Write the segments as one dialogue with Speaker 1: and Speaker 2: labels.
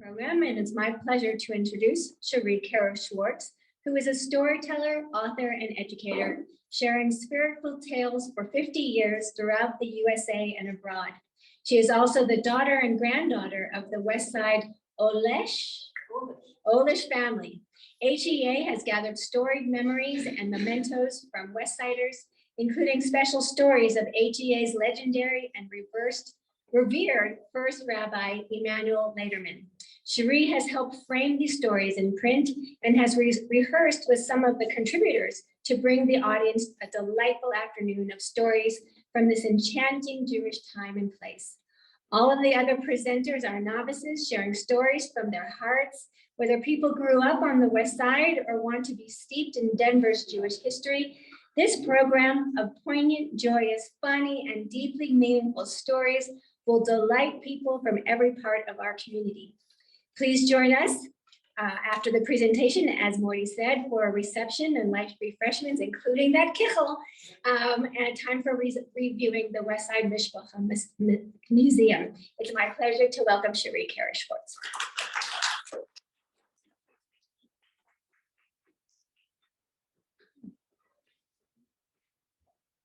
Speaker 1: Program, and it's my pleasure to introduce Cherie Karo Schwartz, who is a storyteller, author, and educator, sharing spiritual tales for 50 years throughout the USA and abroad. She is also the daughter and granddaughter of the West Side Olish family. HEA has gathered storied memories and mementos from West Siders, including special stories of HEA's legendary and revered first Rabbi Emanuel Lederman. Cherie has helped frame these stories in print and has rehearsed with some of the contributors to bring the audience a delightful afternoon of stories from this enchanting Jewish time and place. All of the other presenters are novices sharing stories from their hearts, whether people grew up on the West Side or want to be steeped in Denver's Jewish history. This program of poignant, joyous, funny, and deeply meaningful stories will delight people from every part of our community. Please join us after the presentation, as Morty said, for a reception and light refreshments, including that kichel, and time for reviewing the West Side Mishpacha Museum. It's my pleasure to welcome Cherie Karo Schwartz.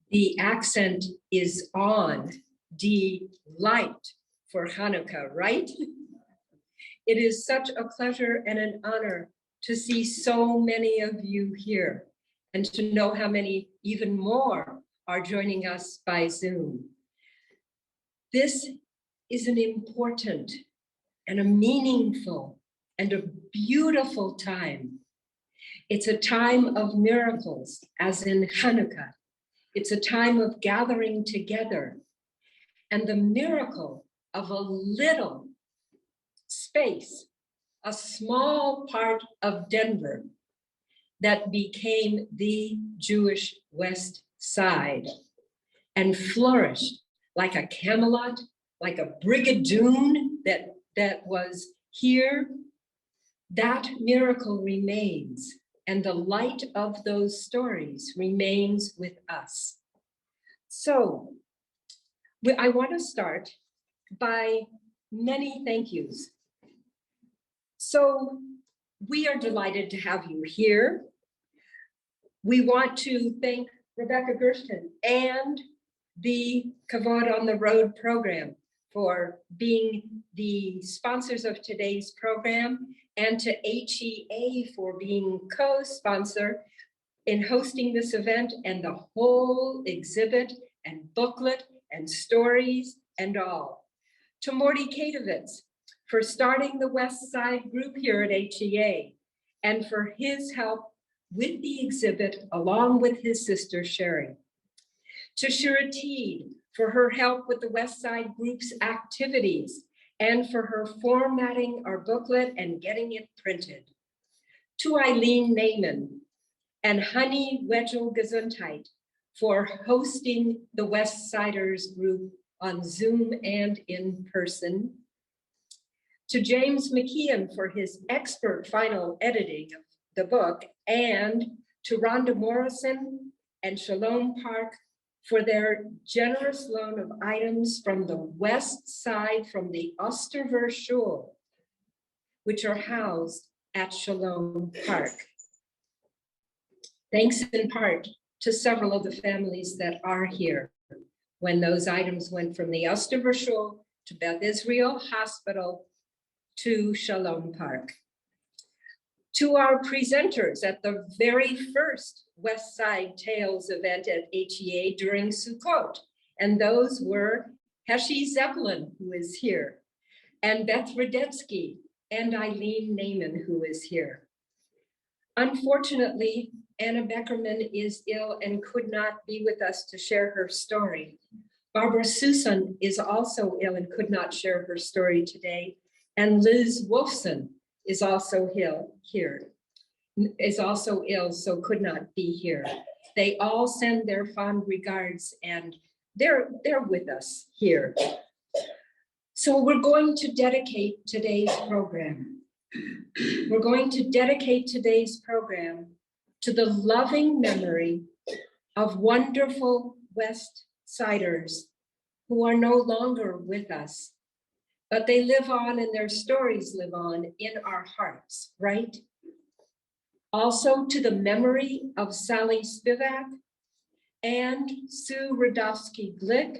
Speaker 2: The accent is on delight for Hanukkah, right? It is such a pleasure and an honor to see so many of you here and to know how many even more are joining us by Zoom. This is an important and a meaningful and a beautiful time. It's a time of miracles, as in Hanukkah. It's a time of gathering together and the miracle of a little space, a small part of Denver that became the Jewish West Side and flourished like a Camelot, like a Brigadoon that was here. That miracle remains, and the light of those stories remains with us. So I want to start by many thank yous. So we are delighted to have you here. We want to thank Rebecca Gershton and the Kavod on the Road program for being the sponsors of today's program, and to HEA for being co-sponsor in hosting this event and the whole exhibit and booklet and stories and all. To Morty Katovitz for starting the West Side group here at HEA and for his help with the exhibit along with his sister Cherie. To Cherie for her help with the West Side group's activities and for her formatting our booklet and getting it printed. To Eileen Naiman and Honey Wedgel Gesundheit for hosting the West Siders group on Zoom and in person. To James McKeon for his expert final editing of the book, and to Rhonda Morrison and Shalom Park for their generous loan of items from the West Side from the Osterver Shul, which are housed at Shalom Park. Thanks in part to several of the families that are here when those items went from the Osterver Shul to Beth Israel Hospital to Shalom Park. To our presenters at the very first West Side Tales event at HEA during Sukkot, and those were Heshi Zeppelin, who is here, and Beth Radetsky, and Eileen Naiman, who is here. Unfortunately, Anna Beckerman is ill and could not be with us to share her story. Barbara Susan is also ill and could not share her story today. And Liz Wolfson is also ill, so could not be here. They all send their fond regards and they're with us here. So we're going to dedicate today's program. We're going to dedicate today's program to the loving memory of wonderful West Siders who are no longer with us, but they live on and their stories live on in our hearts, right? Also to the memory of Sally Spivak and Sue Radofsky-Glick,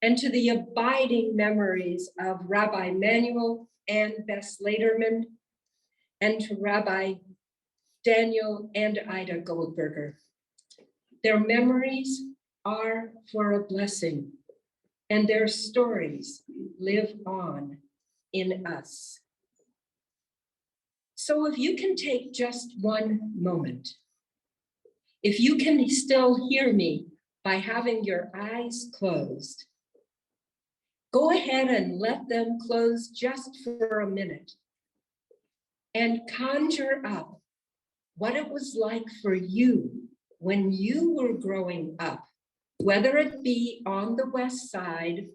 Speaker 2: and to the abiding memories of Rabbi Manuel and Bess Laderman, and to Rabbi Daniel and Ida Goldberger. Their memories are for a blessing, and their stories live on in us. So if you can take just one moment, if you can still hear me by having your eyes closed, go ahead and let them close just for a minute and conjure up what it was like for you when you were growing up, whether it be on the West Side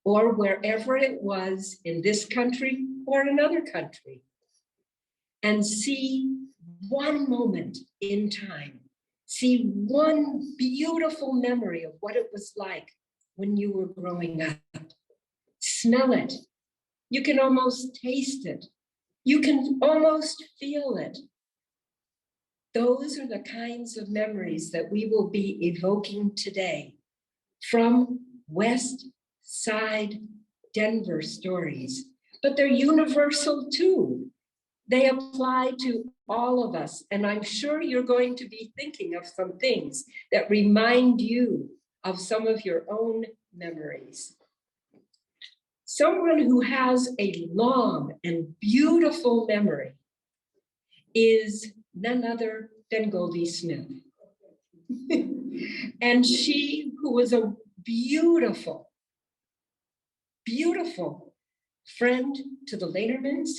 Speaker 2: or wherever it was in this country or another country, and see one moment in time, see one beautiful memory of what it was like when you were growing up. Smell it. You can almost taste it. You can almost feel it. Those are the kinds of memories that we will be evoking today from West Side Denver stories, but they're universal too. They apply to all of us, and I'm sure you're going to be thinking of some things that remind you of some of your own memories. Someone who has a long and beautiful memory is none other than Goldie Smith. And she, who was a beautiful, beautiful friend to the Ladermans,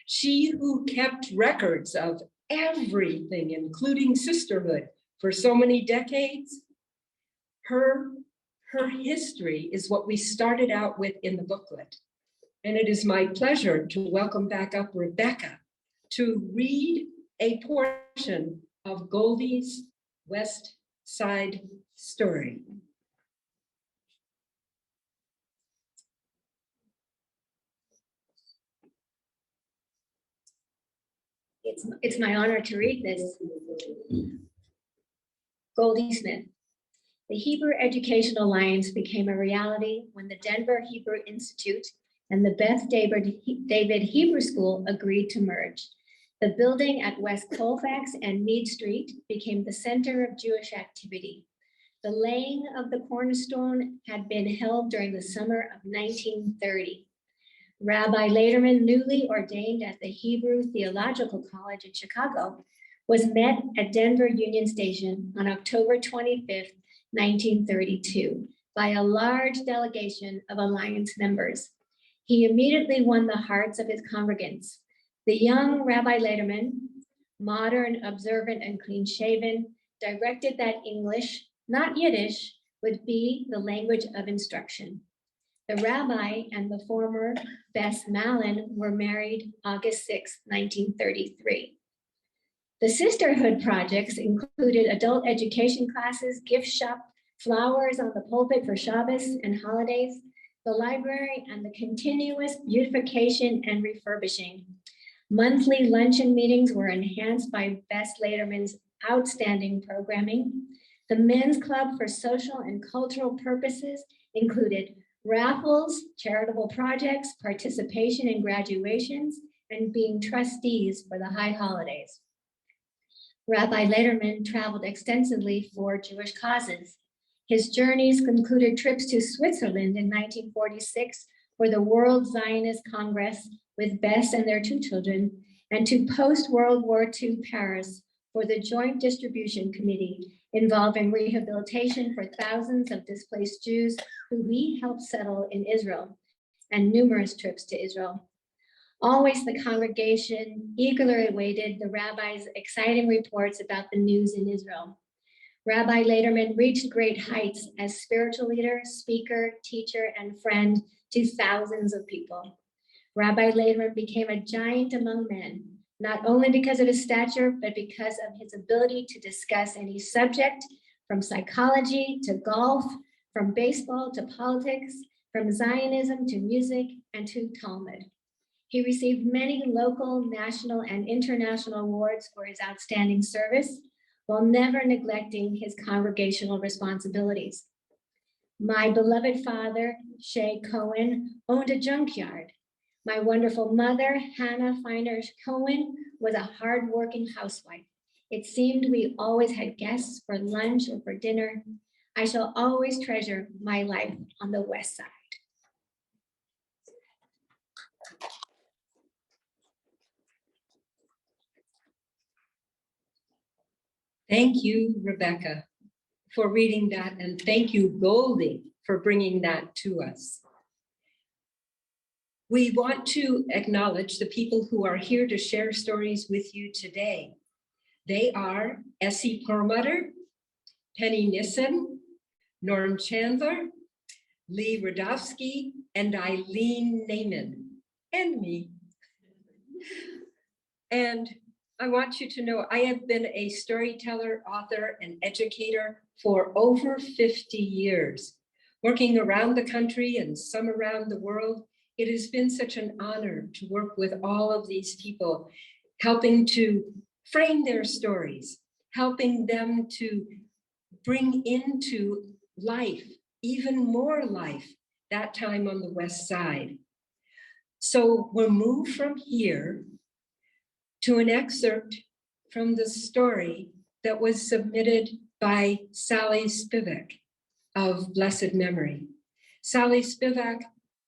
Speaker 2: she who kept records of everything, including sisterhood, for so many decades, her history is what we started out with in the booklet. And it is my pleasure to welcome back up Rebecca to read a portion of Goldie's West Side story.
Speaker 1: It's my honor to read this. Goldie Smith. The Hebrew Education Alliance became a reality when the Denver Hebrew Institute and the Beth David Hebrew School agreed to merge. The building at West Colfax and Meade Street became the center of Jewish activity. The laying of the cornerstone had been held during the summer of 1930. Rabbi Laderman, newly ordained at the Hebrew Theological College in Chicago, was met at Denver Union Station on October 25th, 1932, by a large delegation of Alliance members. He immediately won the hearts of his congregants. The young Rabbi Laderman, modern, observant, and clean-shaven, directed that English, not Yiddish, would be the language of instruction. The rabbi and the former Bess Malin were married August 6, 1933. The sisterhood projects included adult education classes, gift shop, flowers on the pulpit for Shabbos and holidays, the library, and the continuous beautification and refurbishing. Monthly luncheon meetings were enhanced by Bess Laderman's outstanding programming. The men's club for social and cultural purposes included raffles, charitable projects, participation in graduations, and being trustees for the high holidays. Rabbi Laderman traveled extensively for Jewish causes. His journeys included trips to Switzerland in 1946 for the World Zionist Congress with Bess and their two children, and to post-World War II Paris for the Joint Distribution Committee, involving rehabilitation for thousands of displaced Jews who he helped settle in Israel, and numerous trips to Israel. Always the congregation eagerly awaited the rabbi's exciting reports about the news in Israel. Rabbi Laderman reached great heights as spiritual leader, speaker, teacher, and friend to thousands of people. Rabbi Laderman became a giant among men, not only because of his stature, but because of his ability to discuss any subject, from psychology to golf, from baseball to politics, from Zionism to music and to Talmud. He received many local, national, and international awards for his outstanding service, while never neglecting his congregational responsibilities. My beloved father, Shay Cohen, owned a junkyard. My wonderful mother, Hannah Feiner Cohen, was a hardworking housewife. It seemed we always had guests for lunch or for dinner. I shall always treasure my life on the West Side.
Speaker 2: Thank you, Rebecca, for reading that, and thank you, Goldie, for bringing that to us. We want to acknowledge the people who are here to share stories with you today. They are Essie Perlmutter, Penny Nissen, Norm Chandler, Lee Radowski, and Eileen Naiman, and me. And I want you to know I have been a storyteller, author, and educator for over 50 years. Working around the country and some around the world, it has been such an honor to work with all of these people, helping to frame their stories, helping them to bring into life, even more life, that time on the West Side. So we'll move from here to an excerpt from the story that was submitted by Sally Spivak of blessed memory. Sally Spivak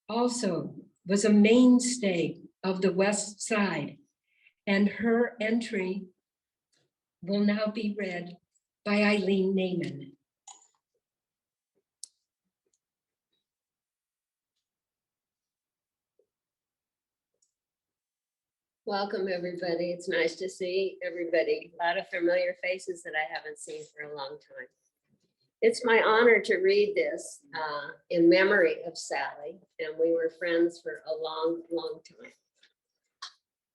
Speaker 2: also was a mainstay of the West Side, and her entry will now be read by Eileen Naiman.
Speaker 3: Welcome, everybody. It's nice to see everybody. A lot of familiar faces that I haven't seen for a long time. It's my honor to read this in memory of Sally, and we were friends for a long, long time.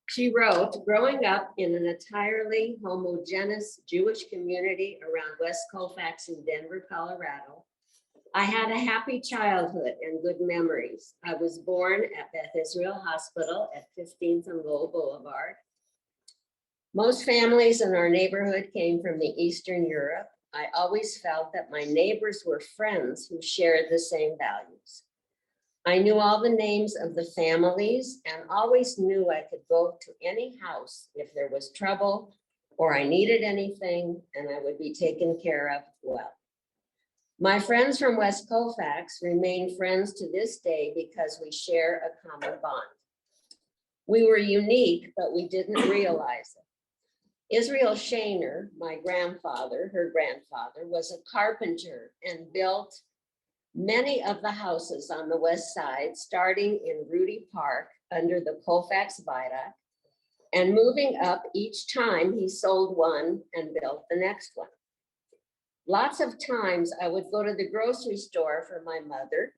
Speaker 3: She wrote, growing up in an entirely homogeneous Jewish community around West Colfax in Denver, Colorado, I had a happy childhood and good memories. I was born at Beth Israel Hospital at 15th and Lowell Boulevard. Most families in our neighborhood came from the Eastern Europe. I always felt that my neighbors were friends who shared the same values. I knew all the names of the families and always knew I could go to any house if there was trouble or I needed anything, and I would be taken care of well. My friends from West Colfax remain friends to this day because we share a common bond. We were unique, but we didn't realize it. Israel Shaner, my grandfather, her grandfather, was a carpenter and built many of the houses on the West Side, starting in Rudy Park under the Colfax Viaduct, and moving up each time he sold one and built the next one. Lots of times I would go to the grocery store for my mother.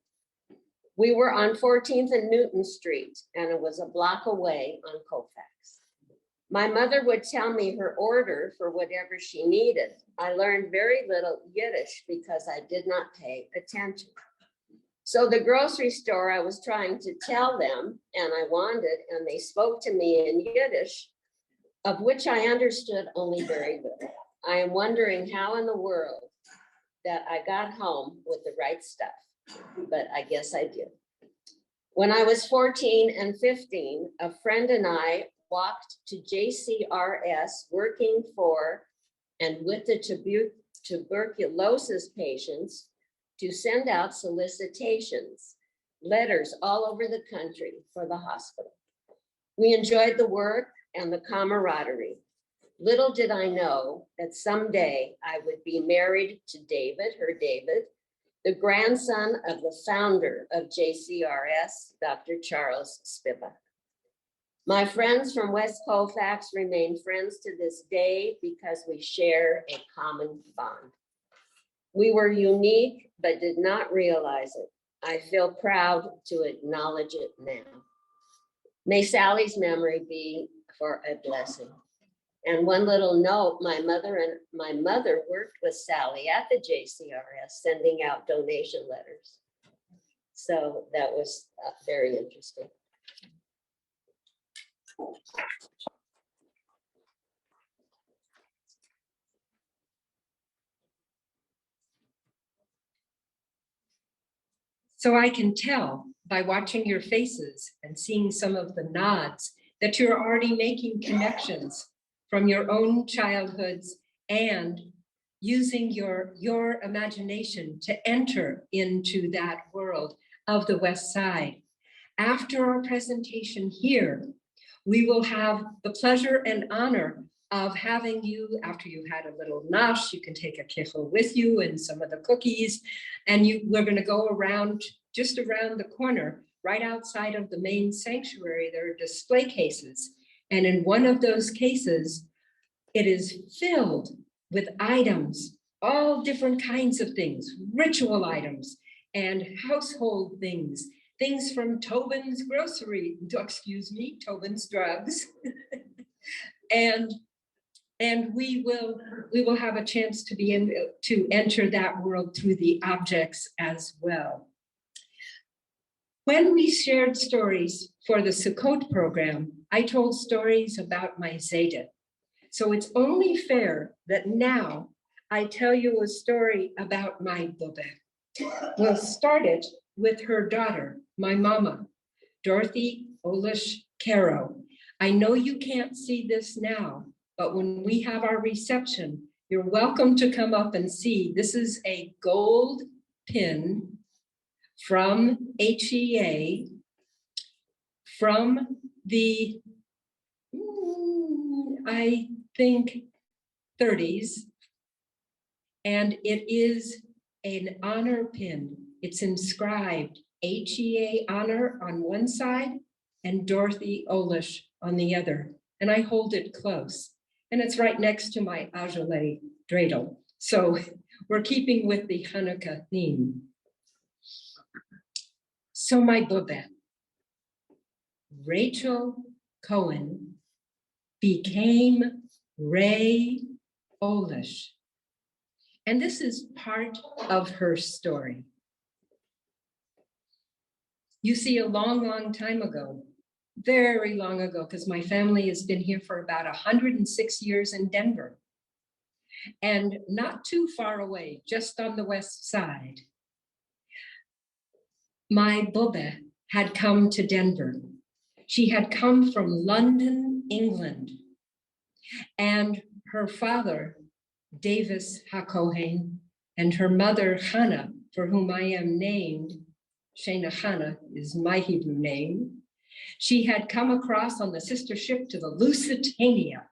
Speaker 3: We were on 14th and Newton Street, and it was a block away on Colfax. My mother would tell me her order for whatever she needed. I learned very little Yiddish because I did not pay attention. So the grocery store, I was trying to tell them, and I wanted, and they spoke to me in Yiddish, of which I understood only very little. I am wondering how in the world that I got home with the right stuff, but I guess I did. When I was 14 and 15, a friend and I walked to JCRS working for and with the tuberculosis patients to send out solicitations, letters all over the country for the hospital. We enjoyed the work and the camaraderie. Little did I know that someday I would be married to David, the grandson of the founder of JCRS, Dr. Charles Spivak. My friends from West Colfax remain friends to this day because we share a common bond. We were unique, but did not realize it. I feel proud to acknowledge it now. May Sally's memory be for a blessing. And one little note, my mother worked with Sally at the JCRS, sending out donation letters. So that was very interesting.
Speaker 2: So I can tell by watching your faces and seeing some of the nods that you're already making connections from your own childhoods and using your imagination to enter into that world of the West Side. After our presentation here, we will have the pleasure and honor of having you, after you've had a little nash, you can take a kichel with you and some of the cookies, and we're going to go around, just around the corner, right outside of the main sanctuary, there are display cases. And in one of those cases, it is filled with items, all different kinds of things, ritual items and household things, things from Tobin's grocery, Tobin's drugs. And we will have a chance to be able to enter that world through the objects as well. When we shared stories for the Sukkot program, I told stories about my Zayda. So it's only fair that now I tell you a story about my Bobe. We'll start it with her daughter, my mama, Dorothy Olish Caro. I know you can't see this now, but when we have our reception, you're welcome to come up and see. This is a gold pin from HEA, from the, I think, 30s. And it is an honor pin. It's inscribed HEA honor on one side and Dorothy Olish on the other. And I hold it close. And it's right next to my Ajale dreidel. So we're keeping with the Hanukkah theme. So my Bobet, Rachel Cohen, became Ray Olish. And this is part of her story. You see, a long, long time ago, very long ago, because my family has been here for about 106 years in Denver. And not too far away, just on the west side, my Bobe had come to Denver. She had come from London, England. And her father, Davis HaKohen, and her mother, Hannah, for whom I am named, Shana Hannah is my Hebrew name. She had come across on the sister ship to the Lusitania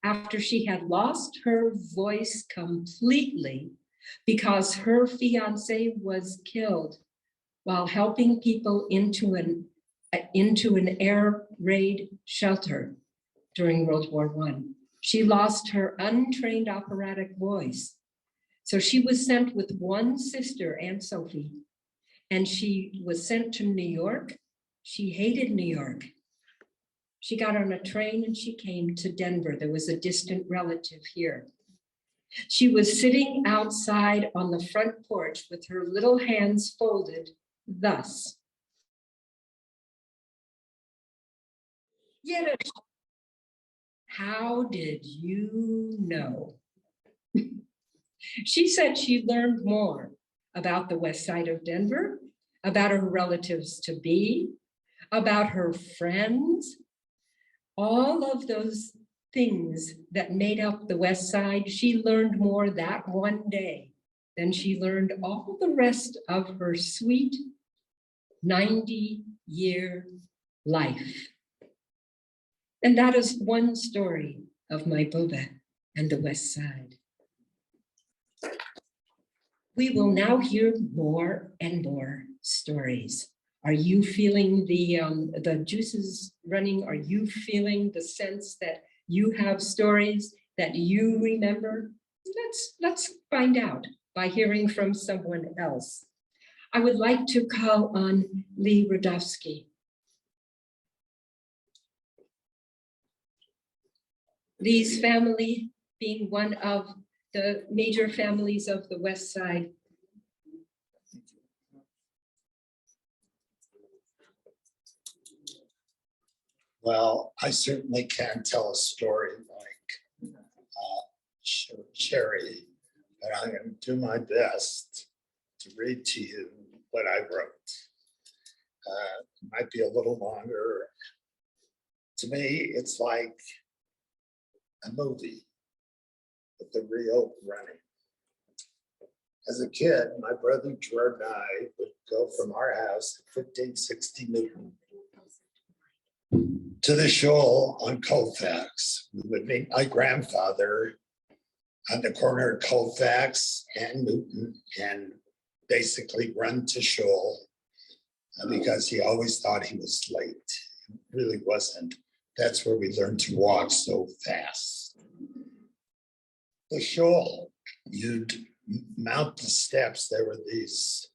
Speaker 2: after she had lost her voice completely because her fiance was killed while helping people into an air raid shelter during World War I. She lost her untrained operatic voice. So she was sent with one sister, Aunt Sophie, and she was sent to New York. She hated New York. She got on a train and she came to Denver. There was a distant relative here. She was sitting outside on the front porch with her little hands folded thus. Yiddish. How did you know? She said she learned more about the west side of Denver, about her relatives to be, about her friends, all of those things that made up the west side. She learned more that one day than she learned all the rest of her sweet 90-year life. And that is one story of my Boba and the west side. We will now hear more and more stories. Are you feeling the juices running? Are you feeling the sense that you have stories that you remember? Let's find out by hearing from someone else. I would like to call on Lee Radofsky. Lee's family being one of the major families of the West Side.
Speaker 4: Well, I certainly can't tell a story like Cherie, but I'm going to do my best to read to you what I wrote. It might be a little longer. To me, it's like a movie with the reel running. As a kid, my brother George and I would go from our house at 1560 Newton to the shoal on Colfax. We would meet my grandfather on the corner of Colfax and Newton and basically run to shoal because he always thought he was late. It really wasn't. That's where we learned to walk so fast. The shoal, you'd mount the steps. There were these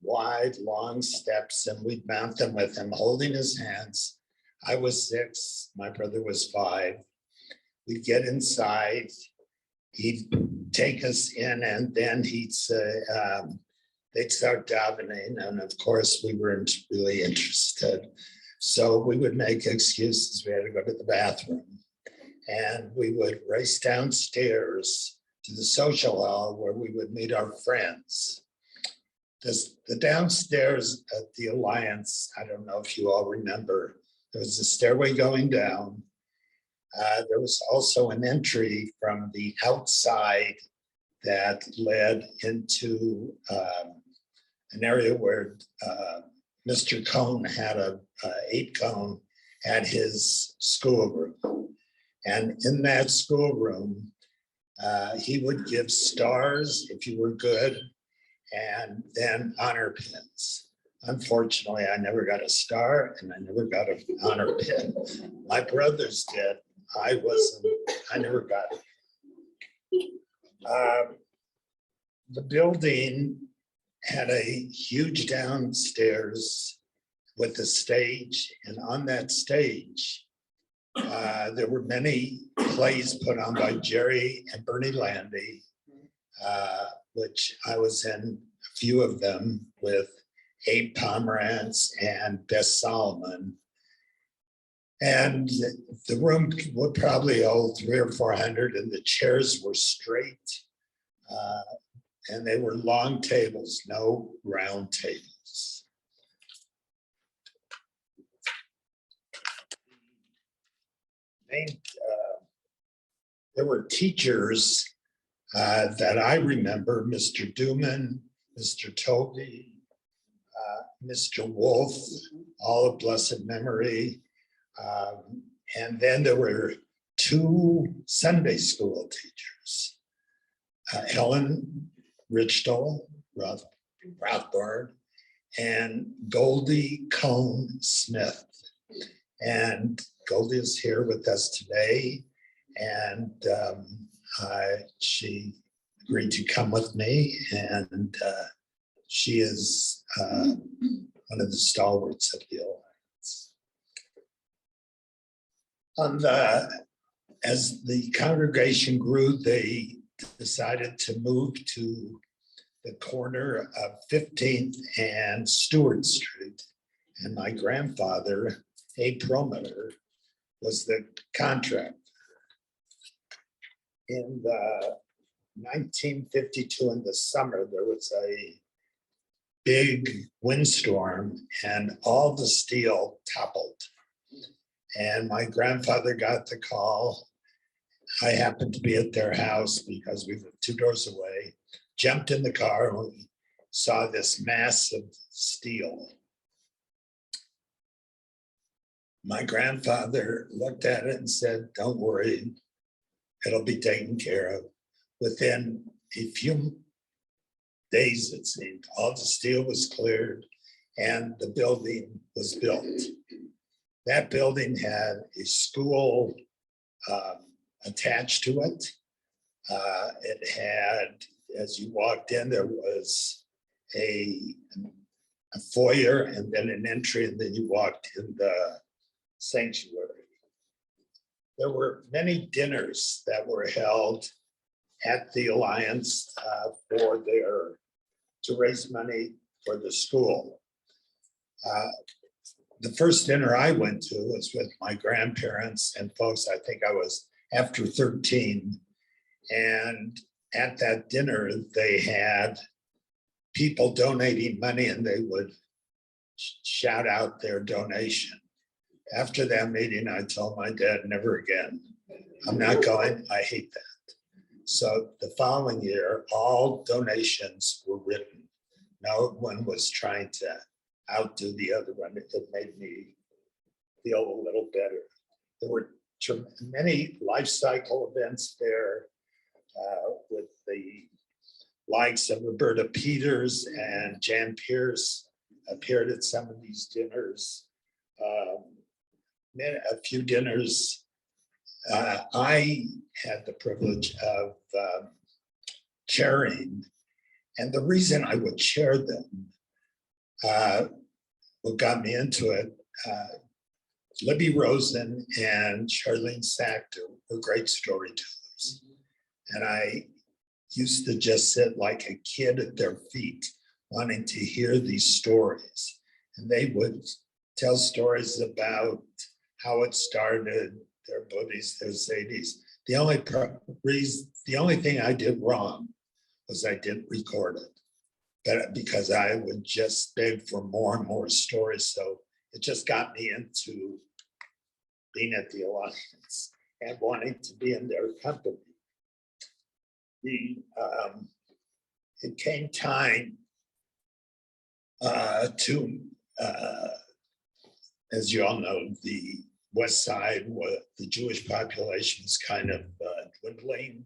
Speaker 4: wide, long steps, and we'd mount them with him holding his hands. I was 6, my brother was 5. We'd get inside, he'd take us in, and then he'd say, they'd start davening, and of course we weren't really interested. So we would make excuses. We had to go to the bathroom, and we would race downstairs to the social hall where we would meet our friends. The downstairs at the Alliance, I don't know if you all remember, there was a stairway going down. There was also an entry from the outside that led into an area where Mr. Cone had a 8-cone at his schoolroom. And in that schoolroom, he would give stars if you were good, and then honor pins. Unfortunately, I never got a star and I never got an honor pin. My brothers did. I never got it. The building had a huge downstairs with a stage, and on that stage, there were many plays put on by Jerry and Bernie Landy, which I was in a few of them with Abe Pomerantz and Bess Solomon. And the room would probably hold 300 or 400, and the chairs were straight. And they were long tables, no round tables. There were teachers that I remember, Mr. Duman, Mr. Toby, Mr. Wolf, all of blessed memory. And then there were 2 Sunday school teachers, Helen Richtel Rothbard and Goldie Cone Smith. And Goldie is here with us today, and she agreed to come with me, and she is one of the stalwarts of the Alliance. As the congregation grew, they decided to move to the corner of 15th and Stewart Street. And my grandfather, a promoter, was the contractor. In 1952, in the summer, there was a big windstorm and all the steel toppled. And my grandfather got the call. I happened to be at their house because we were 2 doors away, jumped in the car, and we saw this massive steel. My grandfather looked at it and said, "Don't worry, it'll be taken care of." Within a few days, it seemed, all the steel was cleared and the building was built. That building had a school attached to it. It had, as you walked in, there was a foyer and then an entry, and then you walked in the sanctuary. There were many dinners that were held at the Alliance to raise money for the school. the first dinner I went to was with my grandparents and folks. I think I was after 13. And at that dinner, they had people donating money and they would shout out their donation. After that meeting, I told my dad, never again. I'm not going. I hate that. So the following year, all donations were written. No one was trying to outdo the other one. It made me feel a little better. There were many life cycle events there with the likes of Roberta Peters and Jan Pierce appeared at some of these dinners. A few dinners. I had the privilege of chairing, and the reason I would chair them, what got me into it, Libby Rosen and Charlene Sachter were great storytellers. And I used to just sit like a kid at their feet, wanting to hear these stories. And they would tell stories about how it started, their buddies, their Zadies. The only thing I did wrong was I didn't record it. But because I would just beg for more and more stories. So it just got me into being at the Alliance and wanting to be in their company. It came time to, as you all know, the West Side, the Jewish population was kind of dwindling,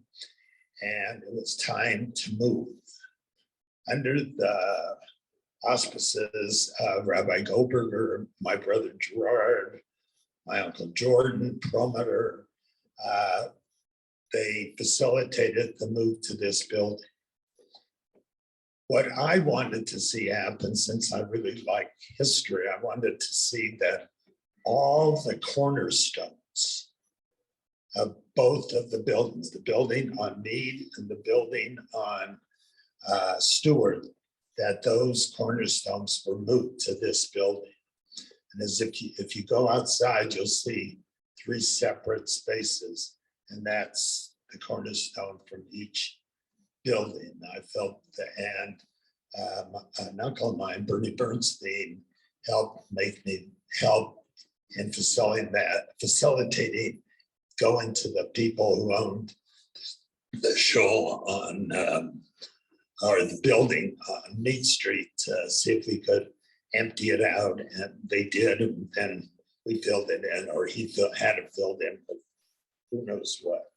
Speaker 4: and it was time to move. Under the auspices of Rabbi Goldberger, my brother Gerard, my uncle Jordan, Promoter, they facilitated the move to this building. What I wanted to see happen, since I really like history, I wanted to see that all the cornerstones of both of the buildings, the building on Meade and the building on Stewart, that those cornerstones were moved to this building. And as if you go outside, you'll see 3 separate spaces, and that's the cornerstone from each building. I felt and an uncle of mine, Bernie Bernstein, helped in facilitating going to the people who owned the shul on or the building on Meade Street to see if we could empty it out, and they did, and then we filled it in, or he had it filled in, but who knows what.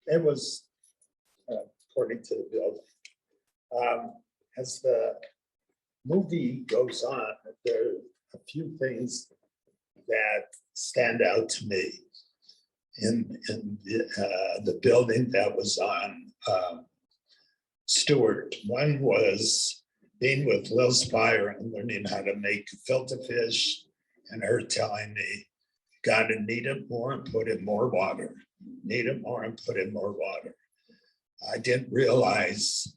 Speaker 4: It was according to the building. As the movie goes on, there are a few things that stand out to me in the building that was on Stewart. One was being with Lil Spire and learning how to make filter fish, and her telling me, gotta knead it more and put in more water. Knead it more and put in more water. I didn't realize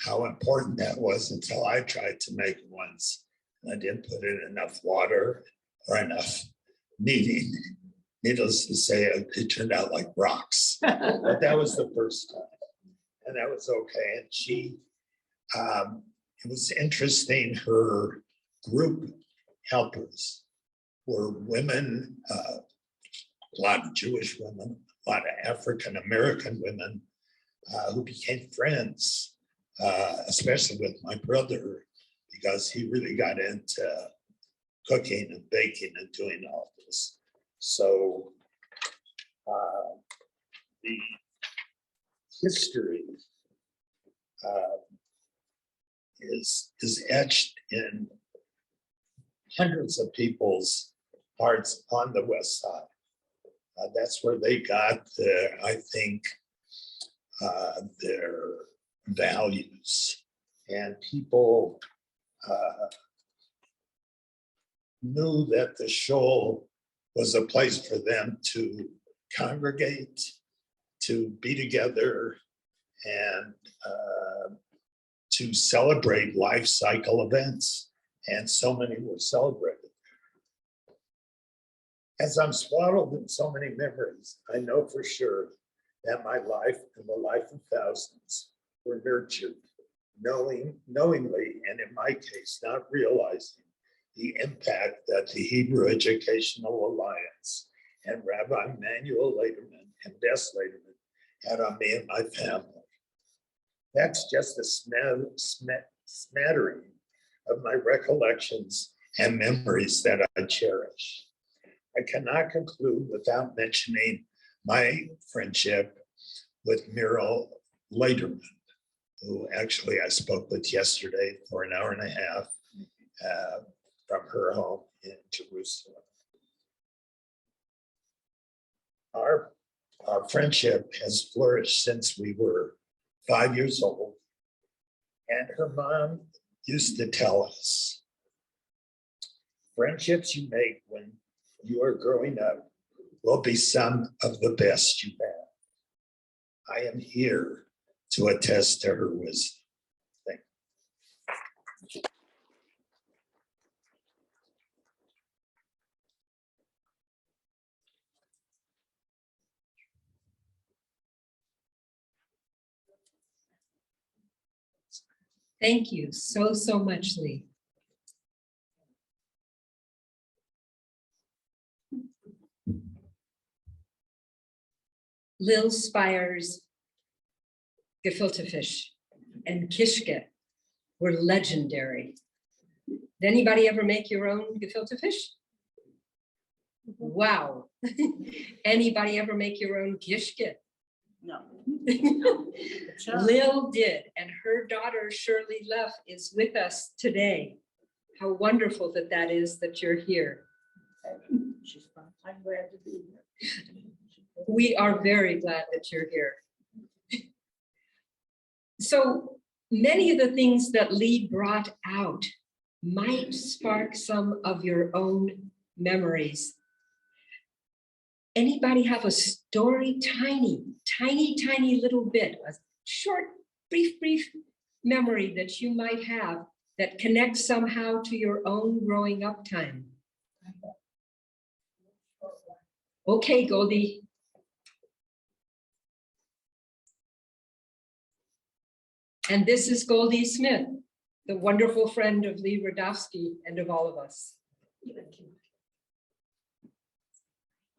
Speaker 4: how important that was until I tried to make it once. I didn't put in enough water or enough kneading. Needless to say, it turned out like rocks. But that was the first time, and that was okay. And she, it was interesting, her group helpers were women, a lot of Jewish women, a lot of African-American women who became friends, especially with my brother, because he really got into cooking and baking and doing all this. So the history is etched in hundreds of people's hearts on the West Side. That's where they got I think, their values, and people knew that the shul was a place for them to congregate, to be together, and to celebrate life cycle events. and so many were celebrated. As I'm swaddled in so many memories, I know for sure that my life and the life of thousands were nurtured, knowingly, and in my case, not realizing the impact that the Hebrew Educational Alliance and Rabbi Manuel Lederman and Des Lederman had on me and my family. That's just a smattering of my recollections and memories that I cherish. I cannot conclude without mentioning my friendship with Muriel Lederman, who actually I spoke with yesterday for an hour and a half from her home in Jerusalem. Our friendship has flourished since we were 5 years old. And her mom used to tell us, friendships you make when you are growing up will be some of the best you have. I am here to attest to her wisdom. Thank you.
Speaker 2: Thank you so much, Lee. Lil Spire's gefilte fish and kishke were legendary. Did anybody ever make your own gefilte fish? Wow. Anybody ever make your own kishke?
Speaker 5: No.
Speaker 2: Lil did, and her daughter Shirley Leff is with us today. How wonderful that is that you're here.
Speaker 5: She's fine. I'm glad to be here.
Speaker 2: We are very glad that you're here. So many of the things that Lee brought out might spark some of your own memories. Anybody have a story, tiny little bit, a short, brief memory that you might have that connects somehow to your own growing up time? Okay, Goldie. And this is Goldie Smith, the wonderful friend of Lee Radofsky and of all of us.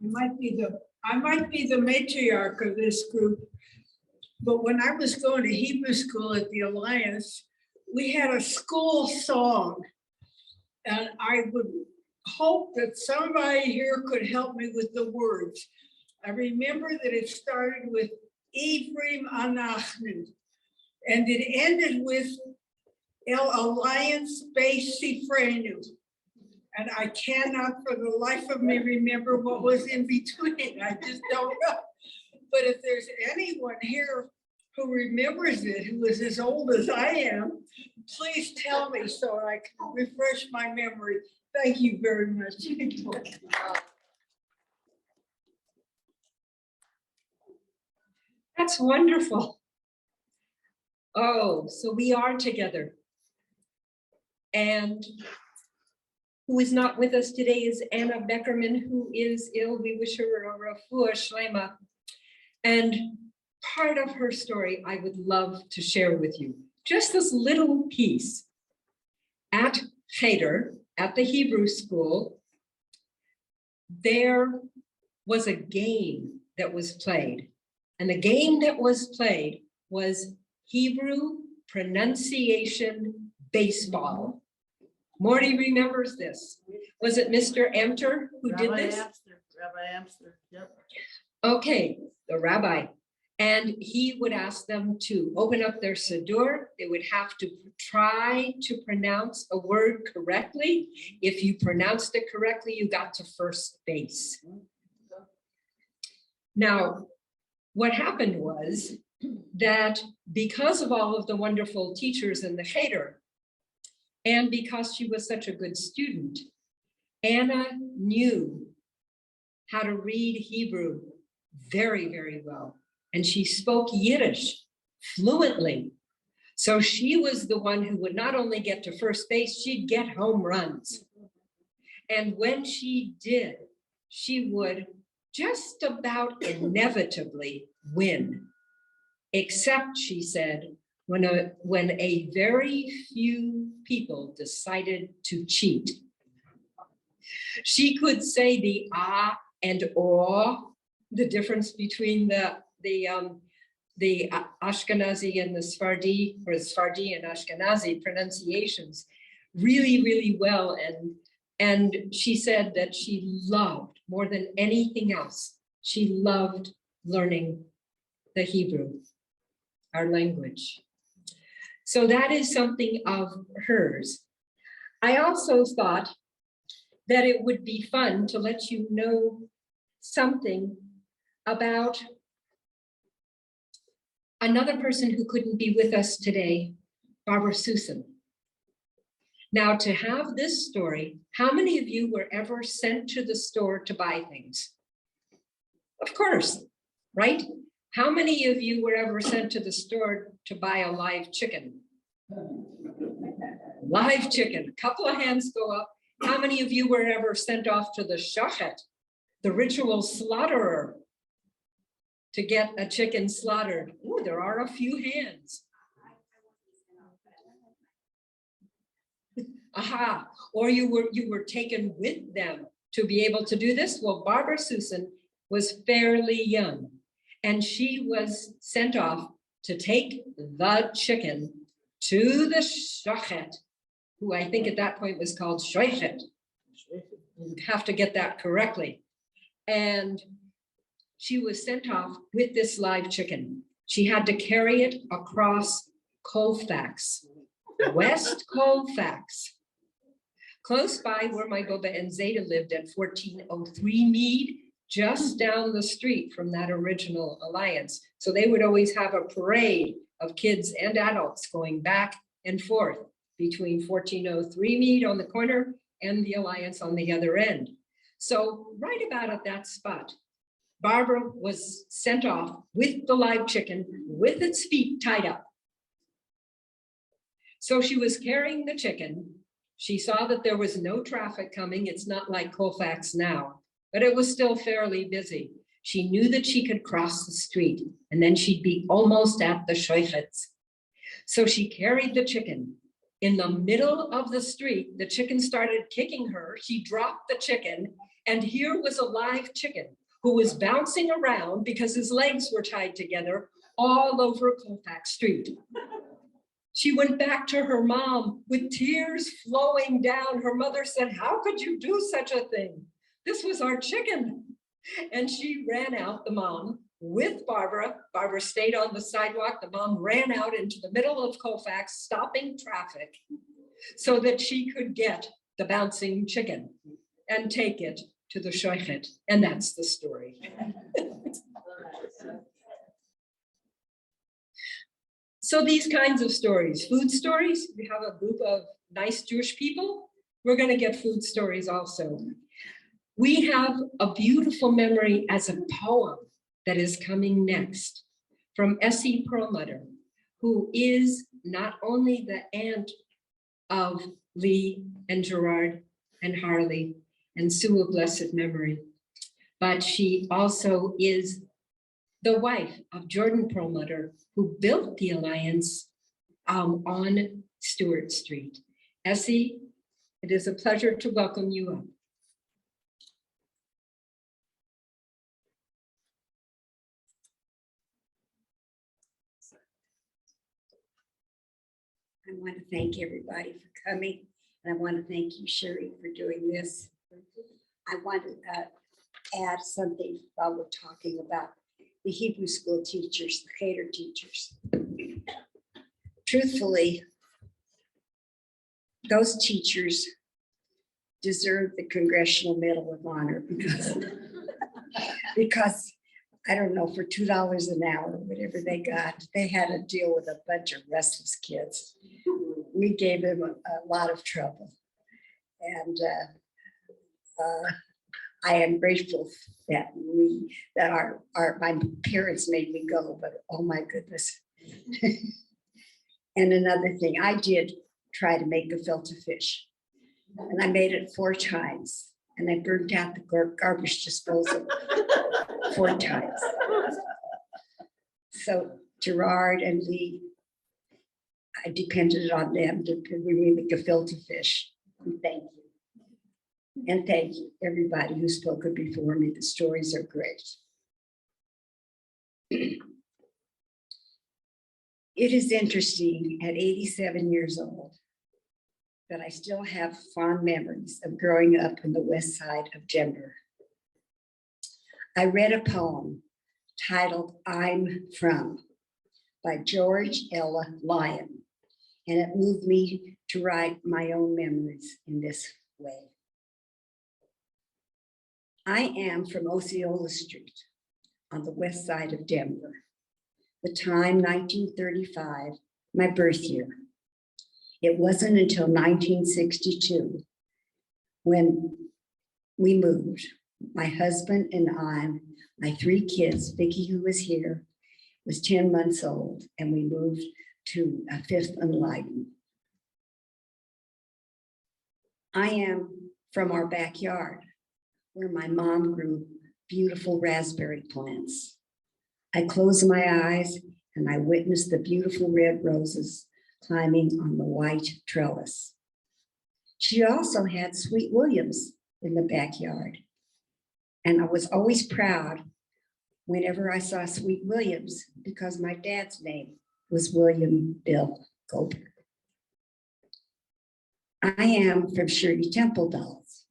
Speaker 6: I might be the matriarch of this group, but when I was going to Hebrew school at the Alliance, we had a school song, and I would hope that somebody here could help me with the words. I remember that it started with Ivrim Anachnu, and it ended with El Alliance Beis Sifrenu. And I cannot for the life of me remember what was in between. I just don't know. But if there's anyone here who remembers it, who is as old as I am, please tell me so I can refresh my memory. Thank you very much.
Speaker 2: That's wonderful. Oh, so we are together. And who is not with us today is Anna Beckerman, who is ill. We wish her a refuah shlema. And part of her story I would love to share with you. Just this little piece. At Cheder, at the Hebrew school, there was a game that was played. And the game that was played was Hebrew pronunciation baseball. Morty remembers this. Was it Mr. Amter who did this?
Speaker 5: Rabbi Amster, yep.
Speaker 2: Okay, the rabbi. And he would ask them to open up their siddur. They would have to try to pronounce a word correctly. If you pronounced it correctly, you got to first base. Now, what happened was that because of all of the wonderful teachers in the Cheder, and because she was such a good student, Anna knew how to read Hebrew very well. And she spoke Yiddish fluently. So she was the one who would not only get to first base, she'd get home runs. And when she did, she would just about inevitably win. Except, she said, when a very few people decided to cheat. She could say the ah and oh, the difference between the Ashkenazi and the Sephardi, or Sephardi and Ashkenazi pronunciations really, really well. And she said that she loved, more than anything else, she loved learning the Hebrew, our language. So that is something of hers. I also thought that it would be fun to let you know something about another person who couldn't be with us today, Barbara Susan. Now, to have this story, how many of you were ever sent to the store to buy things? Of course, right? How many of you were ever sent to the store to buy a live chicken? Live chicken, a couple of hands go up. How many of you were ever sent off to the shochet, the ritual slaughterer, to get a chicken slaughtered? Oh, there are a few hands. Aha, or you were taken with them to be able to do this? Well, Barbara Susan was fairly young, and she was sent off to take the chicken to the shochet, who I think at that point was called shoichet. You have to get that correctly. And she was sent off with this live chicken. She had to carry it across Colfax, West Colfax, close by where my Boba and Zeta lived at 1403 Mead, just down the street from that original alliance. So they would always have a parade of kids and adults going back and forth between 1403 Mead on the corner and the alliance on the other end. So right about at that spot, Barbara was sent off with the live chicken with its feet tied up. So she was carrying the chicken. She saw that there was no traffic coming. It's not like Colfax now, but it was still fairly busy. She knew that she could cross the street and then she'd be almost at the shoichetz. So she carried the chicken. In the middle of the street, the chicken started kicking her. She dropped the chicken, and here was a live chicken who was bouncing around because his legs were tied together all over Colfax Street. She went back to her mom with tears flowing down. Her mother said, "How could you do such a thing? This was our chicken." And she ran out, the mom, with Barbara. Barbara stayed on the sidewalk. The mom ran out into the middle of Colfax, stopping traffic so that she could get the bouncing chicken and take it to the shoichet. And that's the story. So these kinds of stories, food stories, we have a group of nice Jewish people, we're going to get food stories also. We have a beautiful memory as a poem that is coming next from Essie Perlmutter, who is not only the aunt of Lee and Gerard and Harley and Sue of blessed memory, but she also is the wife of Jordan Perlmutter, who built the alliance on Stewart Street. Essie, it is a pleasure to welcome you up.
Speaker 5: I want to thank everybody for coming, and I want to thank you, Cherie, for doing this. I want to add something while we're talking about the Hebrew school teachers, the Cheder teachers. Truthfully, those teachers deserve the Congressional Medal of Honor because I don't know, for $2 an hour, whatever they got, they had to deal with a bunch of restless kids. We gave them a lot of trouble. And I am grateful that my parents made me go, but oh my goodness. And another thing, I did try to make gefilte fish. And I made it 4 times. And I burned out the garbage disposal 4 times. So Gerard and Lee, I depended on them to bring me the gefilte fish. And thank you. And thank you, everybody who's spoken before me. The stories are great. It is interesting at 87 years old that I still have fond memories of growing up in the west side of Denver. I read a poem titled I'm From by George Ella Lyon, and it moved me to write my own memories in this way. I am from Osceola Street on the west side of Denver. The time 1935, my birth year. It wasn't until 1962 when we moved, my husband and I, my 3 kids, Vicki, who was here, was 10 months old, and we moved to a 5th and Leiden. I am from our backyard, where my mom grew beautiful raspberry plants. I close my eyes and I witness the beautiful red roses climbing on the white trellis. She also had sweet williams in the backyard. And I was always proud whenever I saw sweet williams because my dad's name was William Bill Goldberg. I am from Shirley Temple dolls,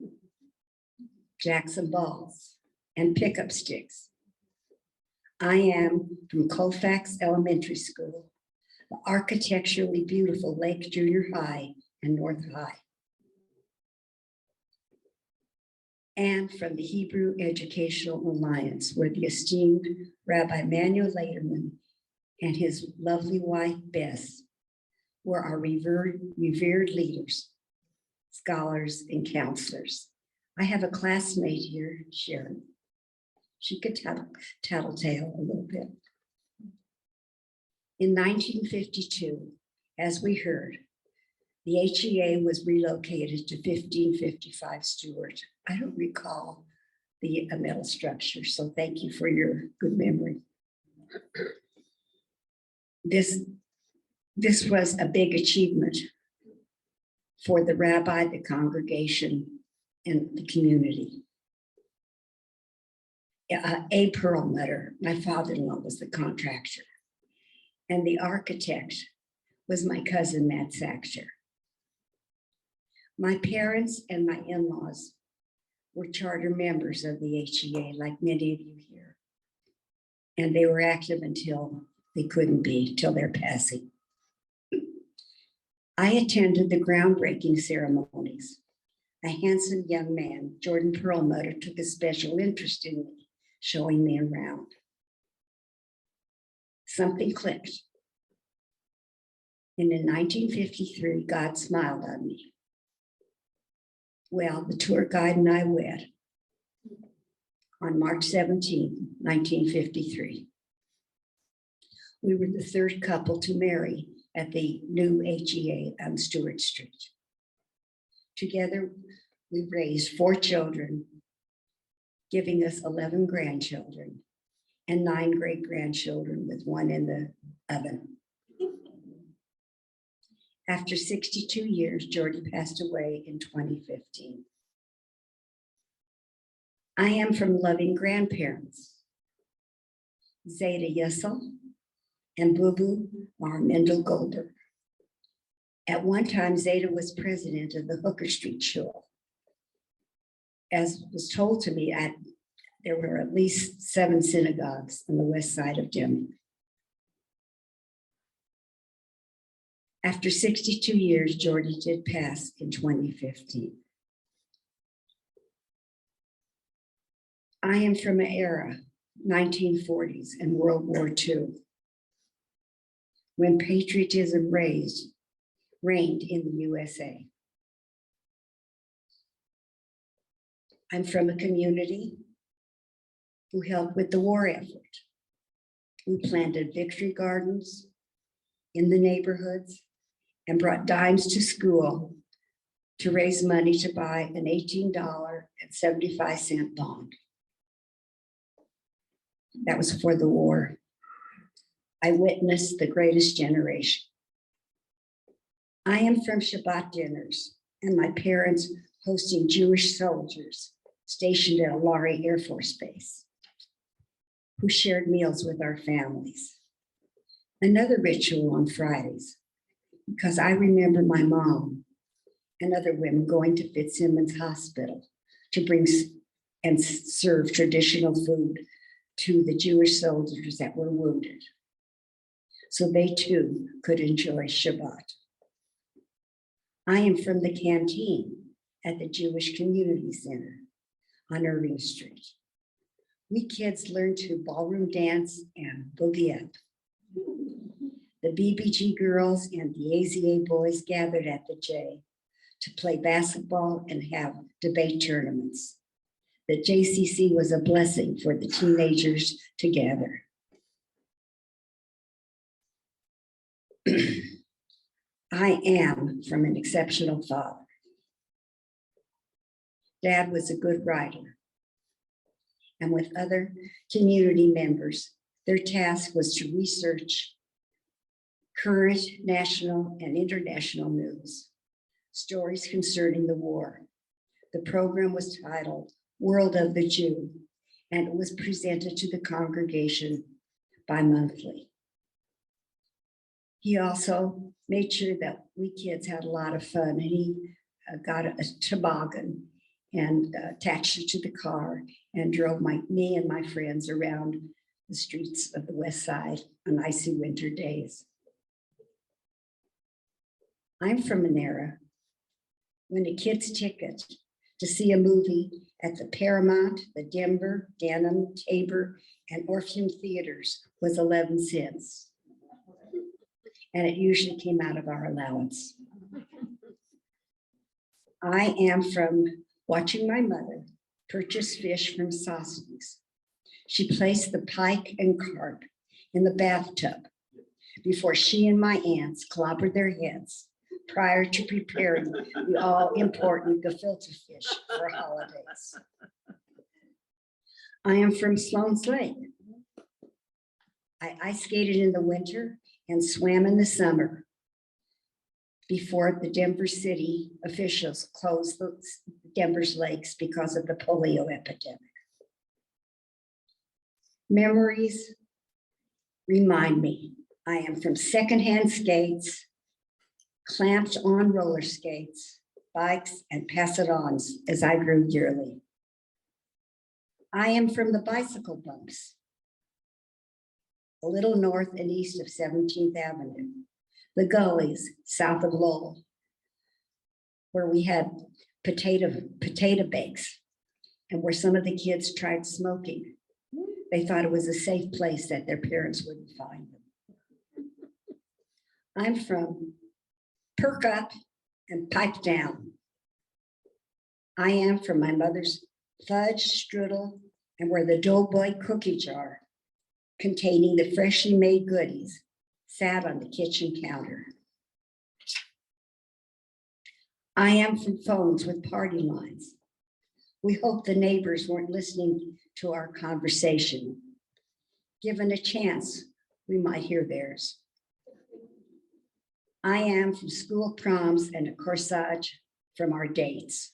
Speaker 5: Jackson balls, and pickup sticks. I am from Colfax Elementary School, the architecturally beautiful Lake Junior High and North High, and from the Hebrew Educational Alliance, where the esteemed Rabbi Manuel Lederman and his lovely wife, Bess, were our revered leaders, scholars, and counselors. I have a classmate here, Sharon. She could tattletale a little bit. In 1952, as we heard, the HEA was relocated to 1555 Stewart. I don't recall the metal structure, so thank you for your good memory. This was a big achievement for the rabbi, the congregation, and the community. A Perlmutter, my father-in-law, was the contractor, and the architect was my cousin, Matt Saxer. My parents and my in-laws were charter members of the HEA, like many of you here. And they were active until they couldn't be, till their passing. I attended the groundbreaking ceremonies. A handsome young man, Jordan Perlmutter, took a special interest in me, showing me around. Something clicked. And in 1953, God smiled on me. Well, the tour guide and I wed on March 17, 1953. We were the 3rd couple to marry at the new HEA on Stewart Street. Together, we raised 4 children, giving us 11 grandchildren and 9 great-grandchildren with 1 in the oven. After 62 years, Jordy passed away in 2015. I am from loving grandparents, Zeta Yessel and Boo Mendel Goldberg. At one time, Zeta was president of the Hooker Street Shul. As was told to me, there were at least 7 synagogues on the west side of Denver. After 62 years, Jordy did pass in 2015. I am from an era, 1940s and World War II, when patriotism reigned in the USA. I'm from a community who helped with the war effort. We planted victory gardens, in the neighborhoods and brought dimes to school to raise money to buy an $18.75 bond. That was for the war. I witnessed the greatest generation. I am from Shabbat dinners and my parents hosting Jewish soldiers stationed at Alari Air Force Base who shared meals with our families. Another ritual on Fridays, because I remember my mom and other women going to Fitzsimmons Hospital to bring and serve traditional food to the Jewish soldiers that were wounded, so they too could enjoy Shabbat. I am from the canteen at the Jewish Community Center on Irving Street. We kids learned to ballroom dance and boogie up. The BBG girls and the AZA boys gathered at the J to play basketball and have debate tournaments. The JCC was a blessing for the teenagers to gather. I am from an exceptional father. Dad was a good writer. And with other community members, their task was to research current national and international news, stories concerning the war. The program was titled World of the Jew, and it was presented to the congregation bi-monthly. He also made sure that we kids had a lot of fun, and he got a toboggan and attached it to the car and drove me and my friends around the streets of the West Side on icy winter days. I'm from an era when a kid's ticket to see a movie at the Paramount, the Denver, Denham, Tabor, and Orpheum theaters was 11 cents. And it usually came out of our allowance. I am from watching my mother purchase fish from Sosse's. She placed the pike and carp in the bathtub before she and my aunts clobbered their heads prior to preparing the all-important gefilte fish for holidays. I am from Sloan's Lake. I ice skated in the winter and swam in the summer before the Denver city officials closed Denver's lakes because of the polio epidemic. Memories remind me I am from secondhand skates, clamped on roller skates, bikes, and pass-it-ons as I grew yearly. I am from the bicycle bumps, a little north and east of 17th Avenue, the gullies south of Lowell, where we had potato bakes and where some of the kids tried smoking. They thought it was a safe place that their parents wouldn't find them. I'm from Perk Up and Pipe Down. I am from my mother's fudge strudel and where the Doughboy cookie jar containing the freshly made goodies sat on the kitchen counter. I am from phones with party lines. We hope the neighbors weren't listening to our conversation. Given a chance, we might hear theirs. I am from school proms and a corsage from our dates.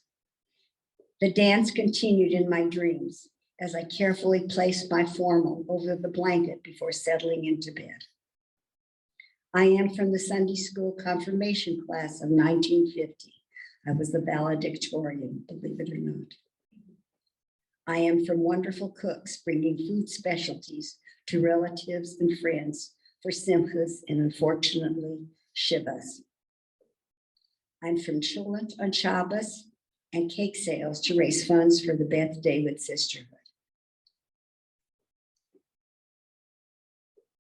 Speaker 5: The dance continued in my dreams as I carefully placed my formal over the blanket before settling into bed. I am from the Sunday school confirmation class of 1950. I was the valedictorian, believe it or not. I am from wonderful cooks bringing food specialties to relatives and friends for simchas and unfortunately shivas. I'm from Shulant on Shabbos and cake sales to raise funds for the Beth David Sisterhood.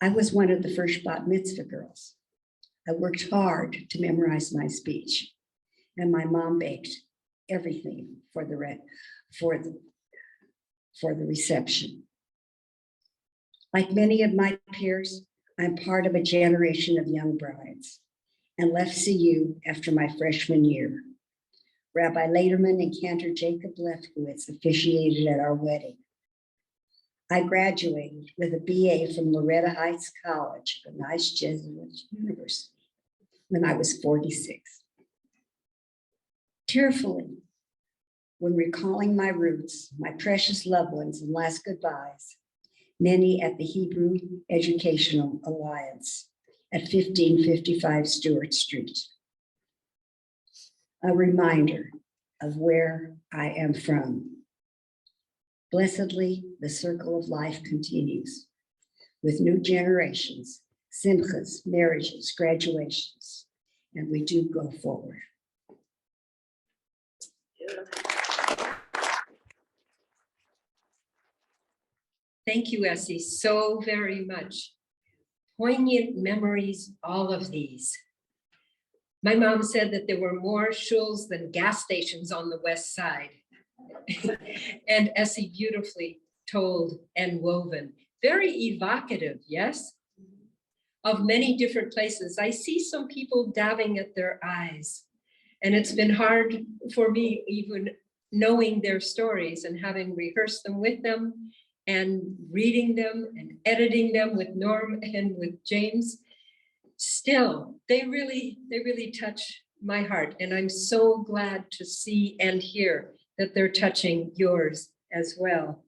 Speaker 5: I was one of the first bat mitzvah girls. I worked hard to memorize my speech, and my mom baked everything for the reception. Like many of my peers, I'm part of a generation of young brides and left CU after my freshman year. Rabbi Lederman and Cantor Jacob Lefkowitz officiated at our wedding. I graduated with a BA from Loretta Heights College, a nice Jesuit university, when I was 46. Tearfully, when recalling my roots, my precious loved ones, and last goodbyes, many at the Hebrew Educational Alliance at 1555 Stewart Street. A reminder of where I am from. Blessedly, the circle of life continues with new generations, simchas, marriages, graduations, and we do go forward.
Speaker 2: Thank you, Essie, so very much. Poignant memories, all of these. My mom said that there were more shuls than gas stations on the west side. And Essie beautifully told and woven. Very evocative, yes? Of many different places. I see some people dabbing at their eyes. And it's been hard for me even knowing their stories and having rehearsed them with them and reading them and editing them with Norm and with James. Still, they really touch my heart. And I'm so glad to see and hear that they're touching yours as well.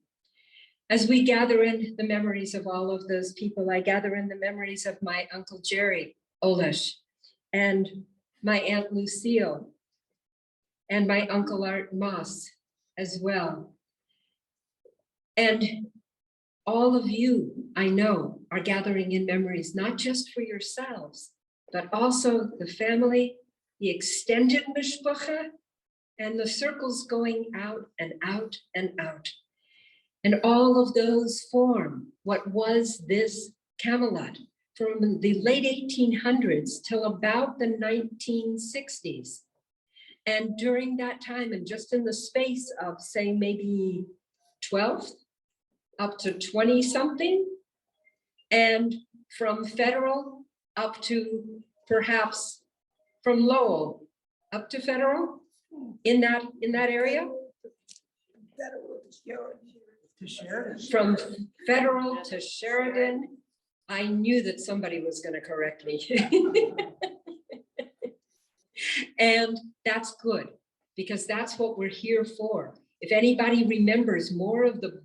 Speaker 2: As we gather in the memories of all of those people, I gather in the memories of my Uncle Jerry Olesh and my Aunt Lucille and my Uncle Art Moss as well. And all of you, I know, are gathering in memories, not just for yourselves, but also the family, the extended mishpacha, and the circles going out and out and out. And all of those form what was this Camelot from the late 1800s till about the 1960s. And during that time, and just in the space of, say, maybe 12 up to 20 something, and from Federal up to perhaps from Lowell up to Federal in that area. From Federal to Sheridan. I knew that somebody was going to correct me. And that's good, because that's what we're here for. If anybody remembers more of the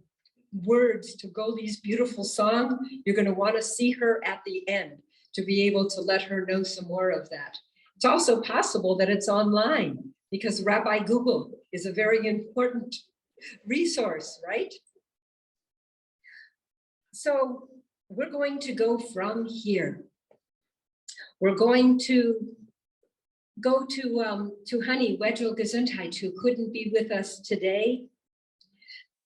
Speaker 2: words to Goldie's beautiful song, you're going to want to see her at the end to be able to let her know some more of that. It's also possible that it's online, because Rabbi Google is a very important resource, right? So we're going to go from here. We're going to go to Honey Wedgel Gesundheit, who couldn't be with us today.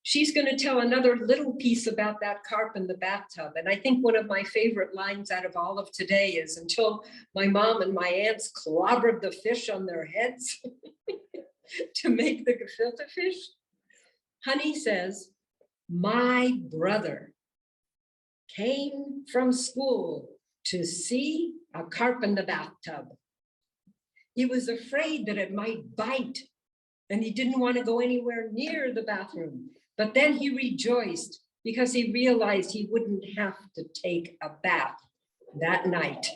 Speaker 2: She's going to tell another little piece about that carp in the bathtub. And I think one of my favorite lines out of all of today is, until my mom and my aunts clobbered the fish on their heads to make the gefilte fish. Honey says, my brother came from school to see a carp in the bathtub. He was afraid that it might bite, and he didn't want to go anywhere near the bathroom. But then he rejoiced because he realized he wouldn't have to take a bath that night.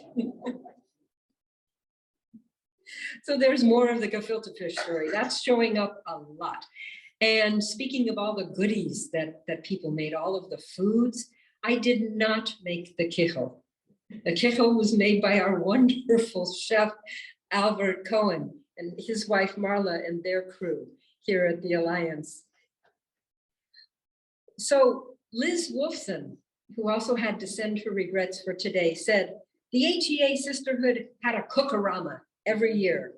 Speaker 2: So there's more of the gefilte fish story. That's showing up a lot. And speaking of all the goodies that people made, all of the foods, I did not make the kichel. The kichel was made by our wonderful chef, Albert Cohen, and his wife, Marla, and their crew here at the Alliance. So Liz Wolfson, who also had to send her regrets for today, said, the HEA sisterhood had a cookorama every year.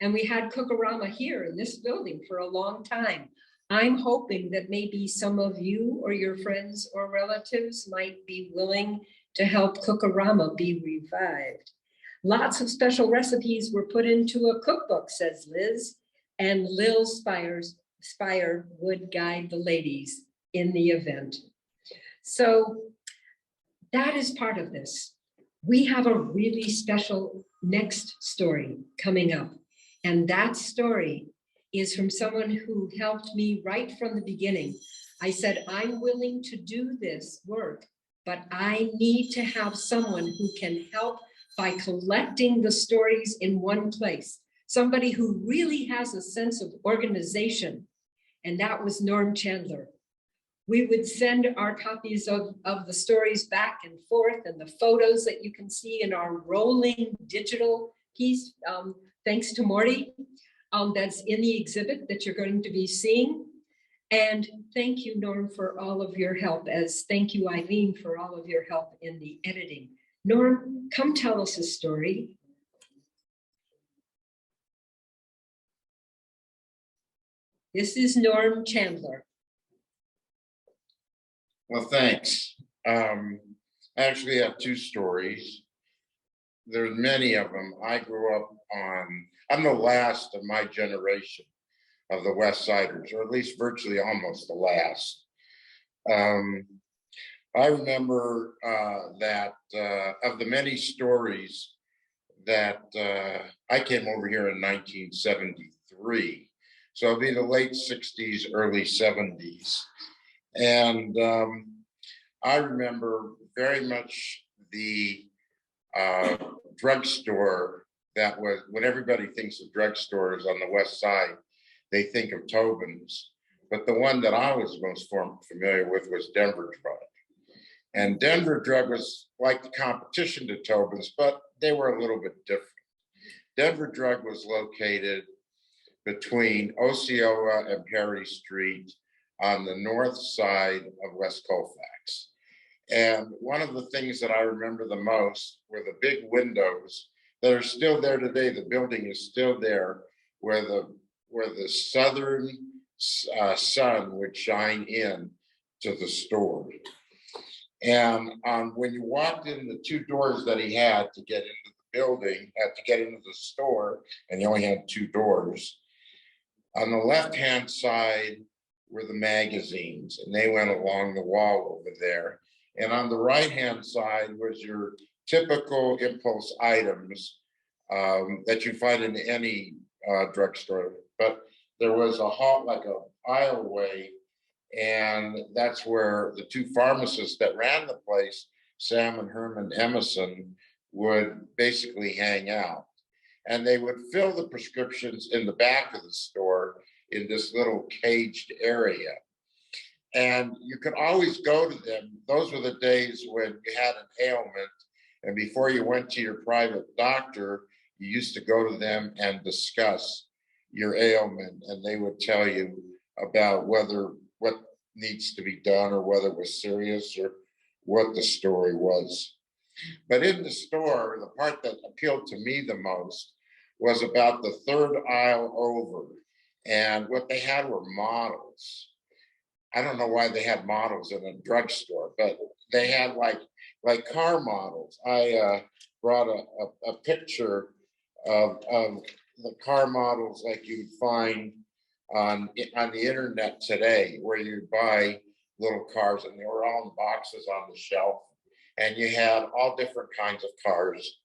Speaker 2: And we had cookorama here in this building for a long time. I'm hoping that maybe some of you or your friends or relatives might be willing to help cookorama be revived. Lots of special recipes were put into a cookbook, says Liz, and Lil Spire would guide the ladies in the event. So that is part of this. we have a really special next story coming up. And that story is from someone who helped me right from the beginning. I said, I'm willing to do this work, but I need to have someone who can help by collecting the stories in one place. Somebody who really has a sense of organization. And that was Norm Chandler. We would send our copies of the stories back and forth, and the photos that you can see in our rolling digital piece, thanks to Morty, that's in the exhibit that you're going to be seeing. And thank you, Norm, for all of your help, as thank you, Eileen, for all of your help in the editing. Norm, come tell us a story. This is Norm Chandler.
Speaker 7: Well, thanks. I actually have two stories. There's many of them. I grew up on, I'm the last of my generation of the West Siders, or at least virtually almost the last. I remember that of the many stories that I came over here in 1973. So it'll be the late 60s, early 70s. And I remember very much the drugstore that was, when everybody thinks of drugstores on the West Side, they think of Tobin's. But the one that I was most familiar with was Denver Drug. And Denver Drug was like the competition to Tobin's, but they were a little bit different. Denver Drug was located between Osceola and Perry Street on the north side of West Colfax. And one of the things that I remember the most were the big windows that are still there today. The building is still there, where the southern sun would shine in to the store. And when you walked in the two doors that he had to get into the building, to get into the store, and he only had two doors, on the left-hand side were the magazines, and they went along the wall over there. And on the right-hand side was your typical impulse items that you find in any drugstore. But there was a like a aisleway, and that's where the two pharmacists that ran the place, Sam and Herman Emerson, would basically hang out. And they would fill the prescriptions in the back of the store in this little caged area. And you could always go to them. Those were the days when you had an ailment, and before you went to your private doctor, you used to go to them and discuss your ailment, and they would tell you about what needs to be done, or whether it was serious, or what the story was. But in the store, the part that appealed to me the most was about the third aisle over. And what they had were models. I don't know why they had models in a drugstore, but they had like car models. I brought a picture of the car models like you'd find on the internet today, where you buy little cars, and they were all in boxes on the shelf, and you had all different kinds of cars.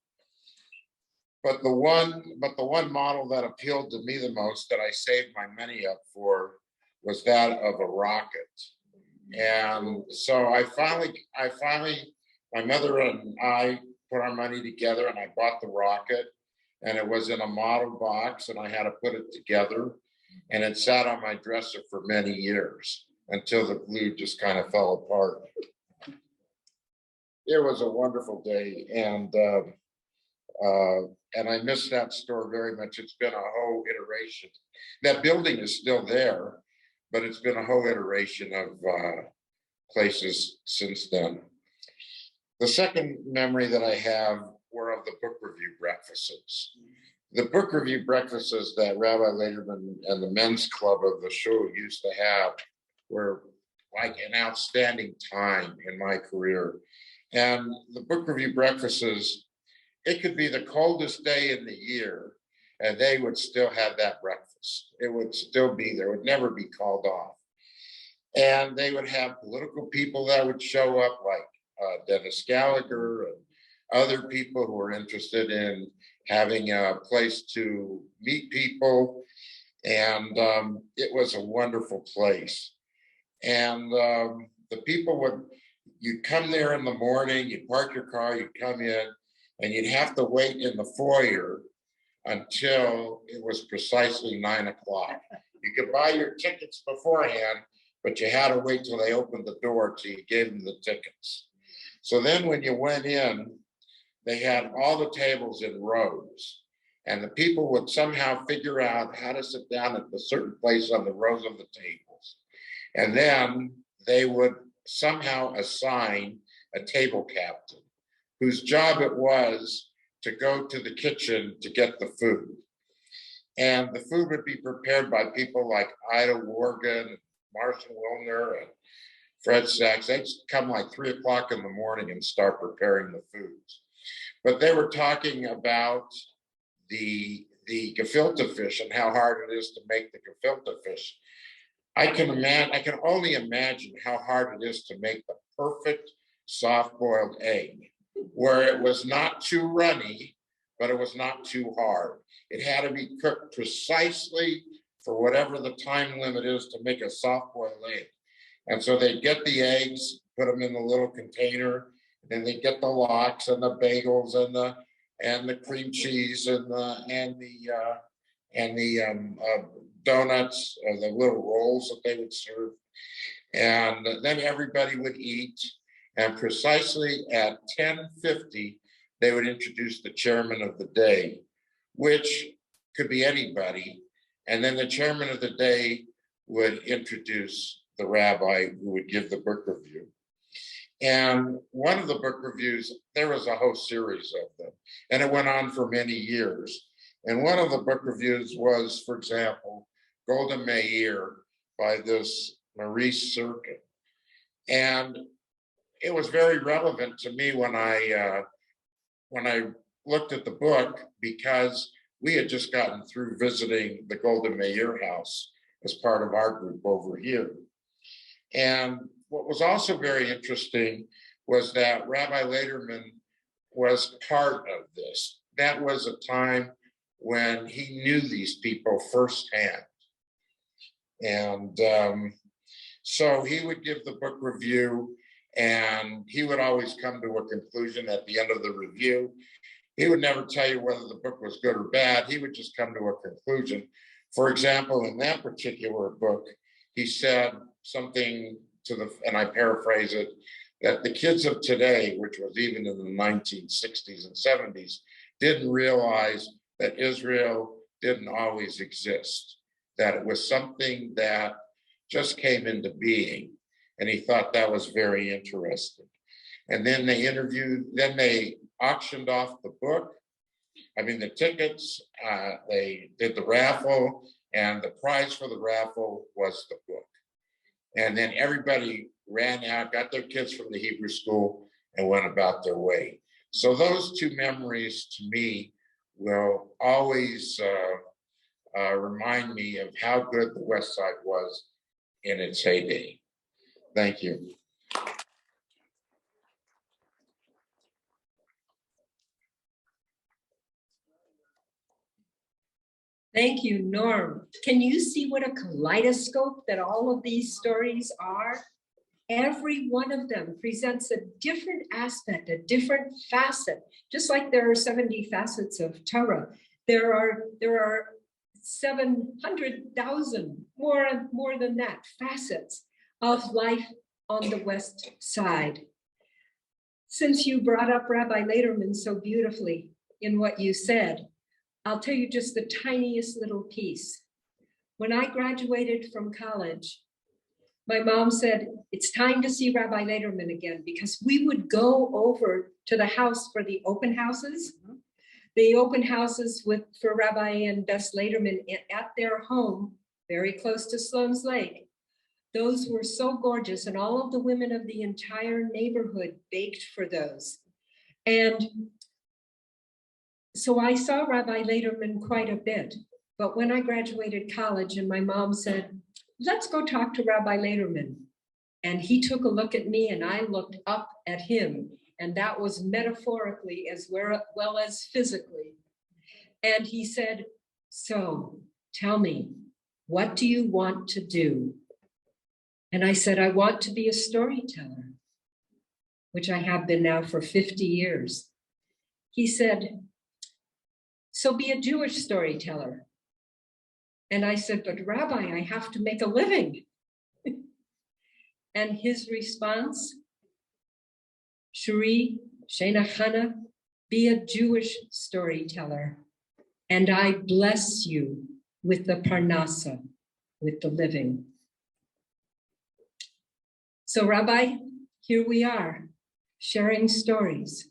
Speaker 7: But the one model that appealed to me the most, that I saved my money up for, was that of a rocket. And so I finally, my mother and I put our money together, and I bought the rocket, and it was in a model box, and I had to put it together, and it sat on my dresser for many years until the glue just kind of fell apart. It was a wonderful day, and I miss that store very much. It's been a whole iteration. That building is still there, but it's been a whole iteration of places since then. The second memory that I have were of the book review breakfasts. The book review breakfasts that Rabbi Lederman and the men's club of the shul used to have were like an outstanding time in my career. And the book review breakfasts, it could be the coldest day in the year, and they would still have that breakfast. It would still be there, it would never be called off. And they would have political people that would show up, like Dennis Gallagher and other people who were interested in having a place to meet people. And it was a wonderful place. And the people would, you'd come there in the morning, you'd park your car, you'd come in, and you'd have to wait in the foyer until it was precisely 9 o'clock. You could buy your tickets beforehand, but you had to wait till they opened the door till you gave them the tickets. So then when you went in, they had all the tables in rows, and the people would somehow figure out how to sit down at a certain place on the rows of the tables. And then they would somehow assign a table captain whose job it was to go to the kitchen to get the food. And the food would be prepared by people like Ida Worgan, Marshall Wilner, and Fred Sachs. They'd come like 3 o'clock in the morning and start preparing the foods. But they were talking about the gefilte fish and how hard it is to make the gefilte fish. I can only imagine how hard it is to make the perfect soft-boiled egg, where it was not too runny, but it was not too hard. It had to be cooked precisely for whatever the time limit is to make a soft-boiled egg. And so they'd get the eggs, put them in the little container, and then they'd get the lox and the bagels and the cream cheese and the donuts, or the little rolls that they would serve. And then everybody would eat. And precisely at 10:50, they would introduce the chairman of the day, which could be anybody. And then the chairman of the day would introduce the rabbi who would give the book review. And one of the book reviews, there was a whole series of them, and it went on for many years. And one of the book reviews was, for example, Golda Meir by this Maurice Serkin. And it was very relevant to me when I looked at the book, because we had just gotten through visiting the Golda Meir house as part of our group over here. And what was also very interesting was that Rabbi Lederman was part of this. That was a time when he knew these people firsthand. And so he would give the book review, and he would always come to a conclusion at the end of the review. He would never tell you whether the book was good or bad. He would just come to a conclusion. For example, in that particular book, he said something to the, and I paraphrase it, that the kids of today, which was even in the 1960s and 70s, didn't realize that Israel didn't always exist, that it was something that just came into being. And he thought that was very interesting. And then they auctioned off the book, the tickets, they did the raffle, and the prize for the raffle was the book. And then everybody ran out, got their kids from the Hebrew school, and went about their way. So those two memories to me will always remind me of how good the West Side was in its heyday. Thank you.
Speaker 2: Thank you, Norm. Can you see what a kaleidoscope that all of these stories are? Every one of them presents a different aspect, a different facet. Just like there are 70 facets of Torah, there are 700,000, more than that, facets of life on the West Side. Since you brought up Rabbi Lederman so beautifully in what you said, I'll tell you just the tiniest little piece. When I graduated from college, my mom said, it's time to see Rabbi Lederman again, because we would go over to the house for the open houses. The open houses for Rabbi and Bess Lederman at their home, very close to Sloan's Lake. Those were so gorgeous, and all of the women of the entire neighborhood baked for those. And so I saw Rabbi Lederman quite a bit, but when I graduated college and my mom said, let's go talk to Rabbi Lederman. And he took a look at me and I looked up at him, And that was metaphorically as well as physically. And he said, so tell me, what do you want to do? And I said, I want to be a storyteller, which I have been now for 50 years. He said, so be a Jewish storyteller. And I said, but Rabbi, I have to make a living. And his response, Cherie Karo, be a Jewish storyteller, and I bless you with the parnasa, with the living. So Rabbi, here we are, sharing stories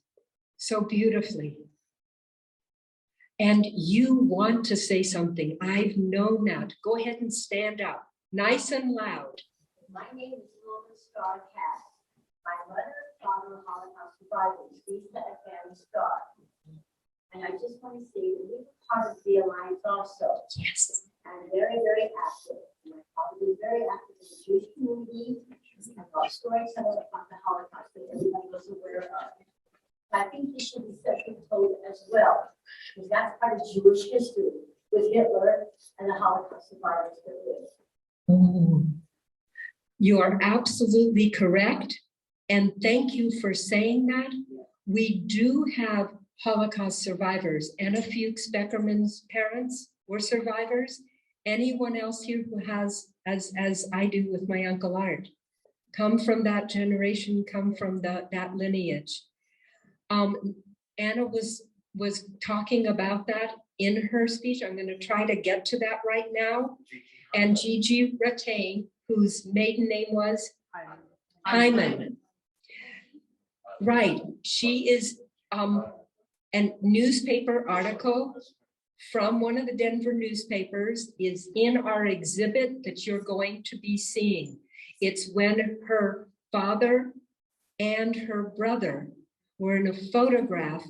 Speaker 2: so beautifully. And you want to say something. I've known that. Go ahead and stand up, nice and loud.
Speaker 8: My name is Wilma Star Cat. My mother and father were Holocaust survivors, Lisa and Fanny Star. And I just want to say that we were part of the Alliance also.
Speaker 2: Yes.
Speaker 8: And very, very active. My father was very active in the Jewish community and our storyteller about the Holocaust that everybody was aware of. I think he should be session told as well, because that's part of Jewish history with Hitler and the Holocaust survivors that lived.
Speaker 2: Oh, you are absolutely correct. And thank you for saying that. We do have Holocaust survivors. Anna Fuchs Beckerman's parents were survivors. Anyone else here who has, as I do with my Uncle Art, come from that generation, come from that lineage. Anna was talking about that in her speech. I'm going to try to get to that right now. And Gigi Rattain, whose maiden name was Hyman. Right, she is a newspaper article from one of the Denver newspapers is in our exhibit that you're going to be seeing. It's when her father and her brother were in a photograph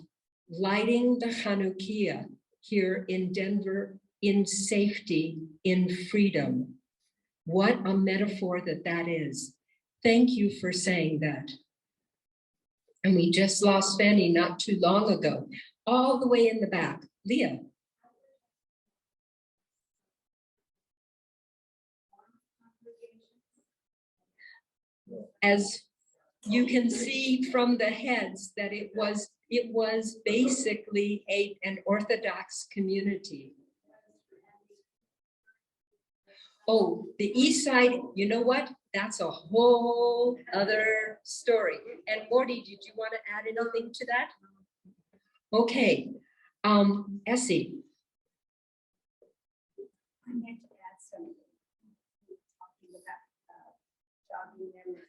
Speaker 2: lighting the Chanukiah here in Denver in safety, in freedom. What a metaphor that is. Thank you for saying that. And we just lost Fanny not too long ago, all the way in the back. Leah. As you can see from the heads that it was basically an Orthodox community. Oh, the East Side, you know what? That's a whole other story. And Morty, did you want to add anything to that? Okay, Essie.
Speaker 5: I meant to add something. Talking about jogging memories.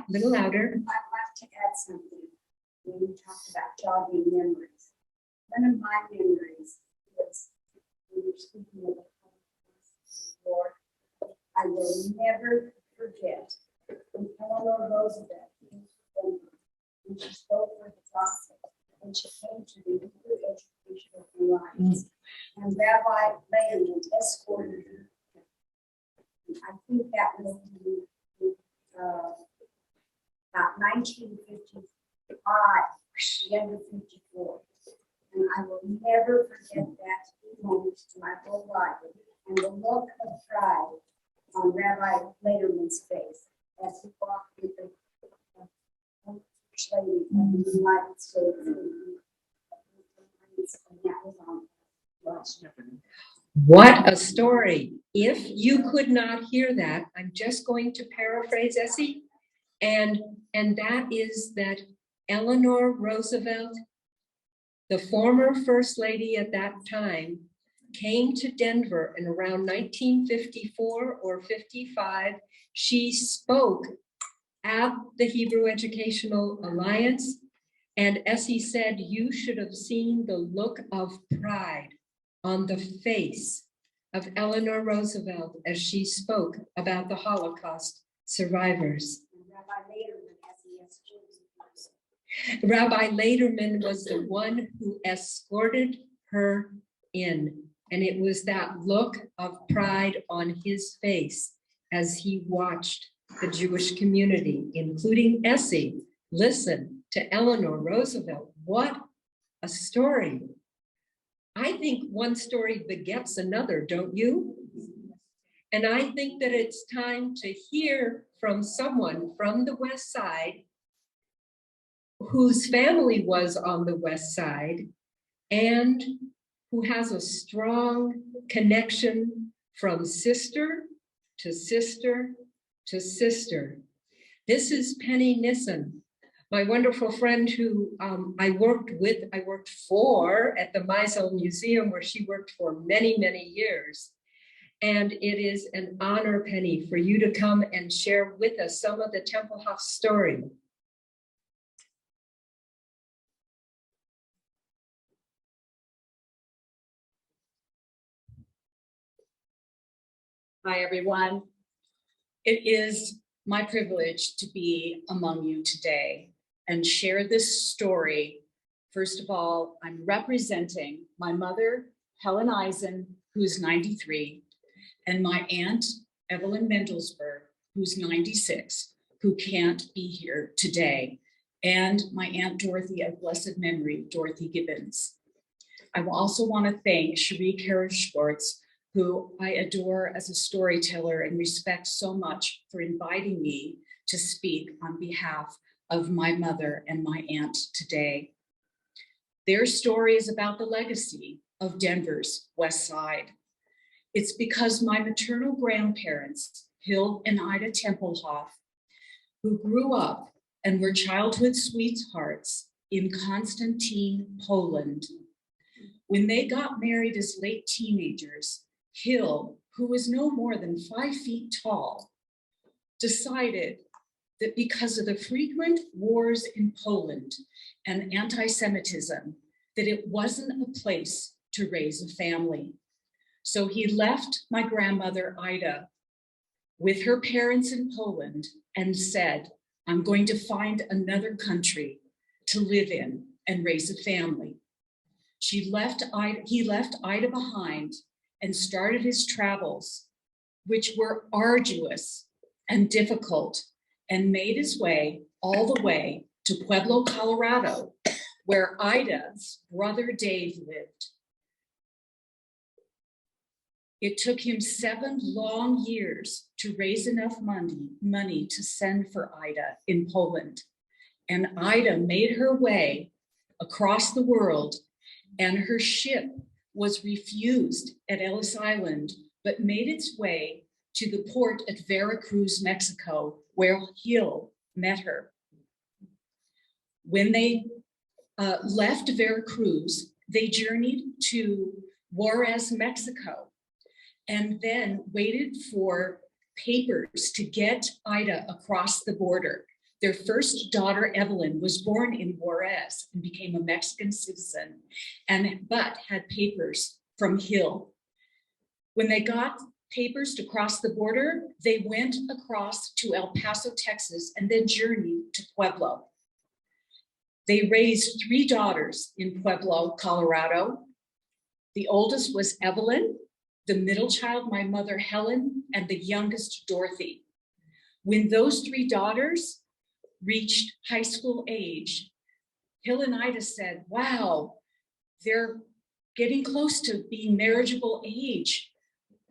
Speaker 2: Little louder.
Speaker 5: I'd like to add something when you talked about jogging memories. One of my memories is when you're speaking of the war, I will never forget when Eleanor Roosevelt came to Denver and she spoke for the gospel and she came to the Hebrew Educational Alliance and Rabbi Leonard escorted her. I think that was about 1955, the end of 54. And I will never forget that moment in my whole life. And the look of pride on Rabbi Lederman's face as he walked with the first lady of the United States. And that was on watch.
Speaker 2: What a story. If you could not hear that, I'm just going to paraphrase Essie. And that is that Eleanor Roosevelt, the former first lady at that time, came to Denver in around 1954 or 55. She spoke at the Hebrew Educational Alliance. And Essie said, you should have seen the look of pride on the face of Eleanor Roosevelt as she spoke about the Holocaust survivors. Rabbi Lederman was the one who escorted her in. And it was that look of pride on his face as he watched the Jewish community, including Essie, listen to Eleanor Roosevelt. What a story. I think one story begets another, don't you? And I think that it's time to hear from someone from the West Side whose family was on the West Side and who has a strong connection from sister to sister to sister. This is Penny Nissen, my wonderful friend who I worked for at the Meisel Museum, where she worked for many, many years. And it is an honor, Penny, for you to come and share with us some of the Tempelhof story.
Speaker 9: Hi, everyone. It is my privilege to be among you today and share this story. First of all, I'm representing my mother, Helen Eisen, who's 93, and my aunt, Evelyn Mendelsberg, who's 96, who can't be here today, and my Aunt Dorothy of blessed memory, Dorothy Gibbons. I also want to thank Cherie Karo Schwartz, who I adore as a storyteller and respect so much, for inviting me to speak on behalf of my mother and my aunt today. Their story is about the legacy of Denver's West Side. It's because my maternal grandparents, Hill and Ida Tempelhof, who grew up and were childhood sweethearts in Constantine, Poland. When they got married as late teenagers, Hill, who was no more than 5 feet tall, decided that because of the frequent wars in Poland and anti-Semitism, that it wasn't a place to raise a family. So he left my grandmother, Ida, with her parents in Poland and said, I'm going to find another country to live in and raise a family. He left Ida behind and started his travels, which were arduous and difficult, and made his way all the way to Pueblo, Colorado, where Ida's brother Dave lived. It took him 7 long years to raise enough money to send for Ida in Poland. And Ida made her way across the world, and her ship was refused at Ellis Island, but made its way to the port at Veracruz, Mexico, where Hill met her. When they left Veracruz, they journeyed to Juarez, Mexico, and then waited for papers to get Ida across the border. Their first daughter, Evelyn, was born in Juarez and became a Mexican citizen, but had papers from Hill. When they got papers to cross the border, they went across to El Paso, Texas, and then journeyed to Pueblo. They raised 3 daughters in Pueblo, Colorado. The oldest was Evelyn, the middle child, my mother, Helen, and the youngest, Dorothy. When those 3 daughters reached high school age, Hill and Ida said, wow, they're getting close to being marriageable age.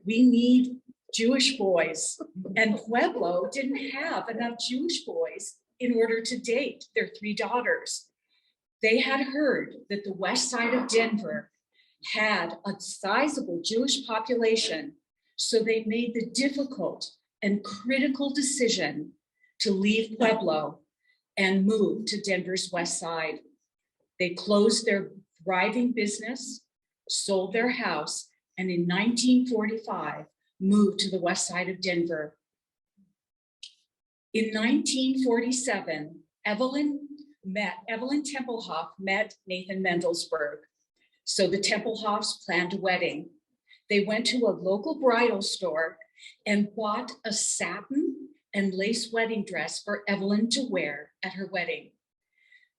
Speaker 9: We need Jewish boys. And Pueblo didn't have enough Jewish boys in order to date their 3 daughters. They had heard that the west side of Denver had a sizable Jewish population, so they made the difficult and critical decision to leave Pueblo and move to Denver's west side. They closed their thriving business, sold their house, and in 1945, moved to the west side of Denver. In 1947, Evelyn Tempelhof met Nathan Mendelsberg. So the Tempelhofs planned a wedding. They went to a local bridal store and bought a satin and lace wedding dress for Evelyn to wear at her wedding.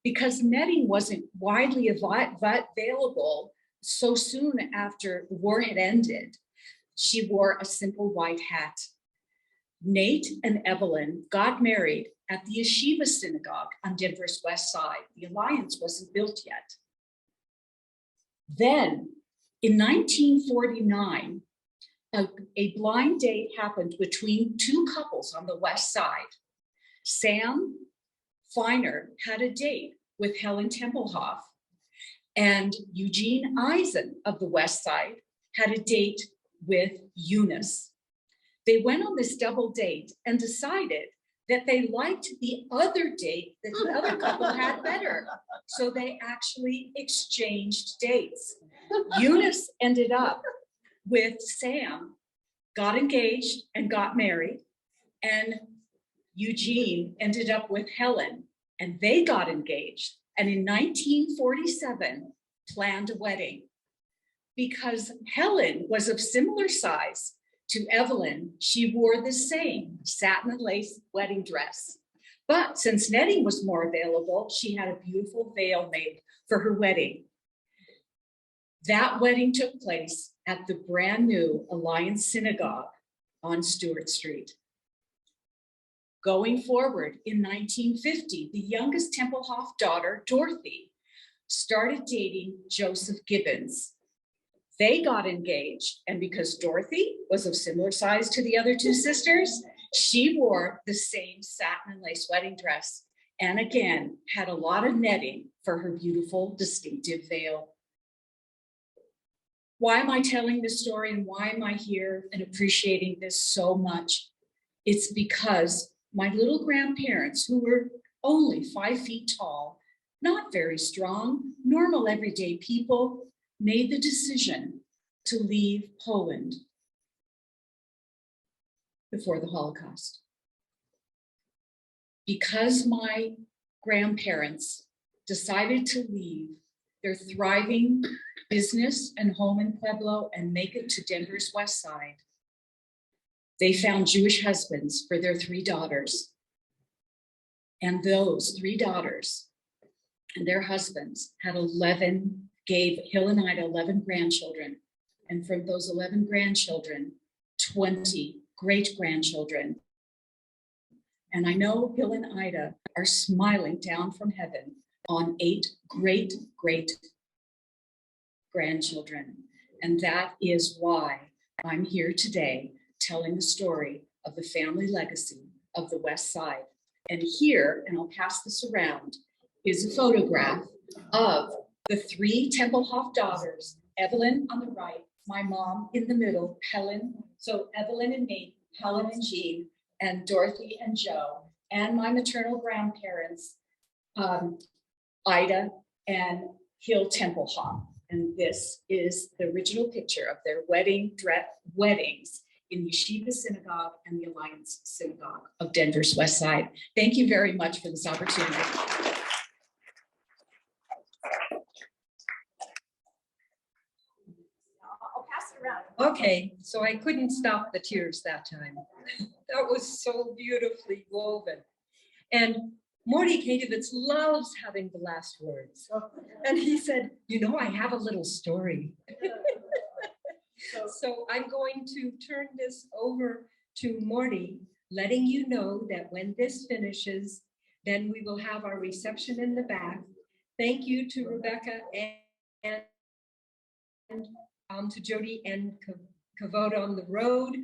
Speaker 9: Because netting wasn't widely available so soon after the war had ended, she wore a simple white hat. Nate and Evelyn got married at the Yeshiva Synagogue on Denver's west side. The alliance wasn't built yet. Then in 1949, a blind date happened between two couples on the west side. Sam Feiner had a date with Helen Tempelhoff, and Eugene Eisen of the west side had a date with Eunice. They went on this double date and decided that they liked the other date that the other couple had better. So they actually exchanged dates. Eunice ended up with Sam, got engaged and got married, and Eugene ended up with Helen and they got engaged. And in 1947, planned a wedding. Because Helen was of similar size to Evelyn, she wore the same satin and lace wedding dress. But since netting was more available, she had a beautiful veil made for her wedding. That wedding took place at the brand new Alliance Synagogue on Stewart Street. Going forward in 1950, the youngest Tempelhoff daughter, Dorothy, started dating Joseph Gibbons. They got engaged, and because Dorothy was of similar size to the other two sisters, she wore the same satin and lace wedding dress, and again, had a lot of netting for her beautiful, distinctive veil. Why am I telling this story and why am I here and appreciating this so much? It's because my little grandparents, who were only 5 feet tall, not very strong, normal everyday people, made the decision to leave Poland before the Holocaust. Because my grandparents decided to leave their thriving business and home in Pueblo and make it to Denver's west side, they found Jewish husbands for their 3 daughters. And those 3 daughters and their husbands gave Hill and Ida 11 grandchildren. And from those 11 grandchildren, 20 great-grandchildren. And I know Hill and Ida are smiling down from heaven on 8 great-grandchildren. And that is why I'm here today telling the story of the family legacy of the West Side. And here, and I'll pass this around, is a photograph of the 3 Tempelhoff daughters, Evelyn on the right, my mom in the middle, Helen, so Evelyn and Nate, Helen and Jean, and Dorothy and Joe, and my maternal grandparents, Ida and Hill Tempelhoff. And this is the original picture of their weddings in the Yeshiva Synagogue and the Alliance Synagogue of Denver's West Side. Thank you very much for this opportunity.
Speaker 1: I'll pass it around.
Speaker 2: Okay, so I couldn't stop the tears that time. That was so beautifully woven. And Morty Kadovitz loves having the last words. And he said, you know, I have a little story. So I'm going to turn this over to Morty, letting you know that when this finishes, then we will have our reception in the back. Thank you to Rebecca and to Jody and Kavod on the road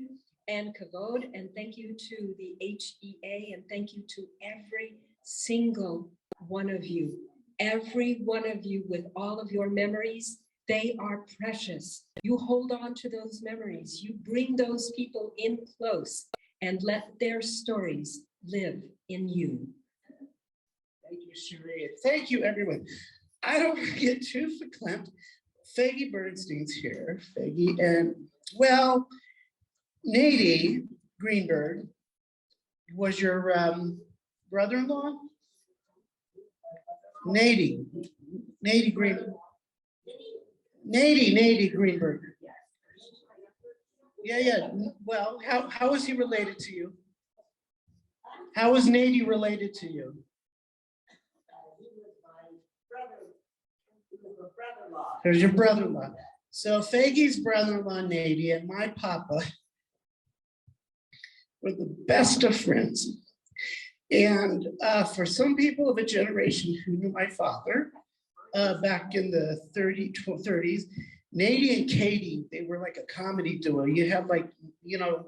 Speaker 2: and Kavod, and thank you to the HEA, and thank you to every single one of you. Every one of you with all of your memories, they are precious. You hold on to those memories. You bring those people in close and let their stories live in you.
Speaker 10: Thank you, Cherie. Thank you, everyone. I don't want to get too verklempt. Faggy Bernstein's here. Faggy, and well, Nady Greenberg was your brother-in-law? Nady Greenberg. Nady Greenberg. Yeah. Well, how is he related to you? How is Nady related to you? There's your brother-in-law. So Faggy's brother-in-law, Nady, and my papa were the best of friends. And for some people of a generation who knew my father back in the 30s, Nadie and Katie, they were like a comedy duo. You have like, you know,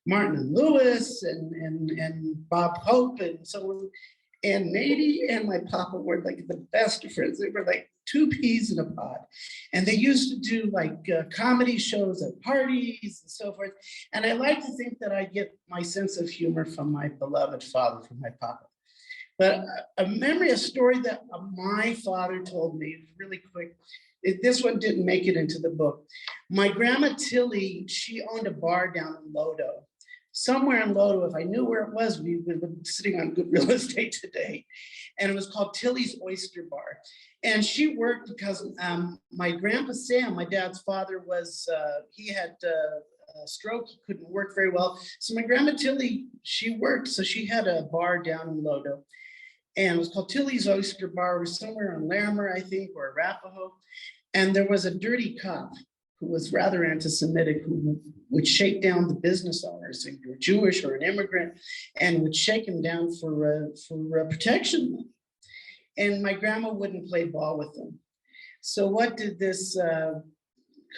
Speaker 10: Martin and Lewis and Bob Hope and so on. And Nadie and my papa were like the best of friends. They were like two peas in a pod. And they used to do like comedy shows at parties and so forth. And I like to think that I get my sense of humor from my beloved father, from my papa. But a memory, a story that my father told me really quick. This one didn't make it into the book. My grandma Tilly, she owned a bar down in Lodo. Somewhere in Lodo, if I knew where it was, we would be sitting on good real estate today. And it was called Tilly's Oyster Bar. And she worked because my grandpa Sam, my dad's father, he had a stroke. He couldn't work very well. So my grandma Tilly, she worked. So she had a bar down in Lodo. And it was called Tilly's Oyster Bar. It was somewhere in Larimer, I think, or Arapahoe. And there was a dirty cop who was rather anti-Semitic, who would shake down the business owners, if you're Jewish or an immigrant, and would shake them down for protection. And my grandma wouldn't play ball with them. So what did this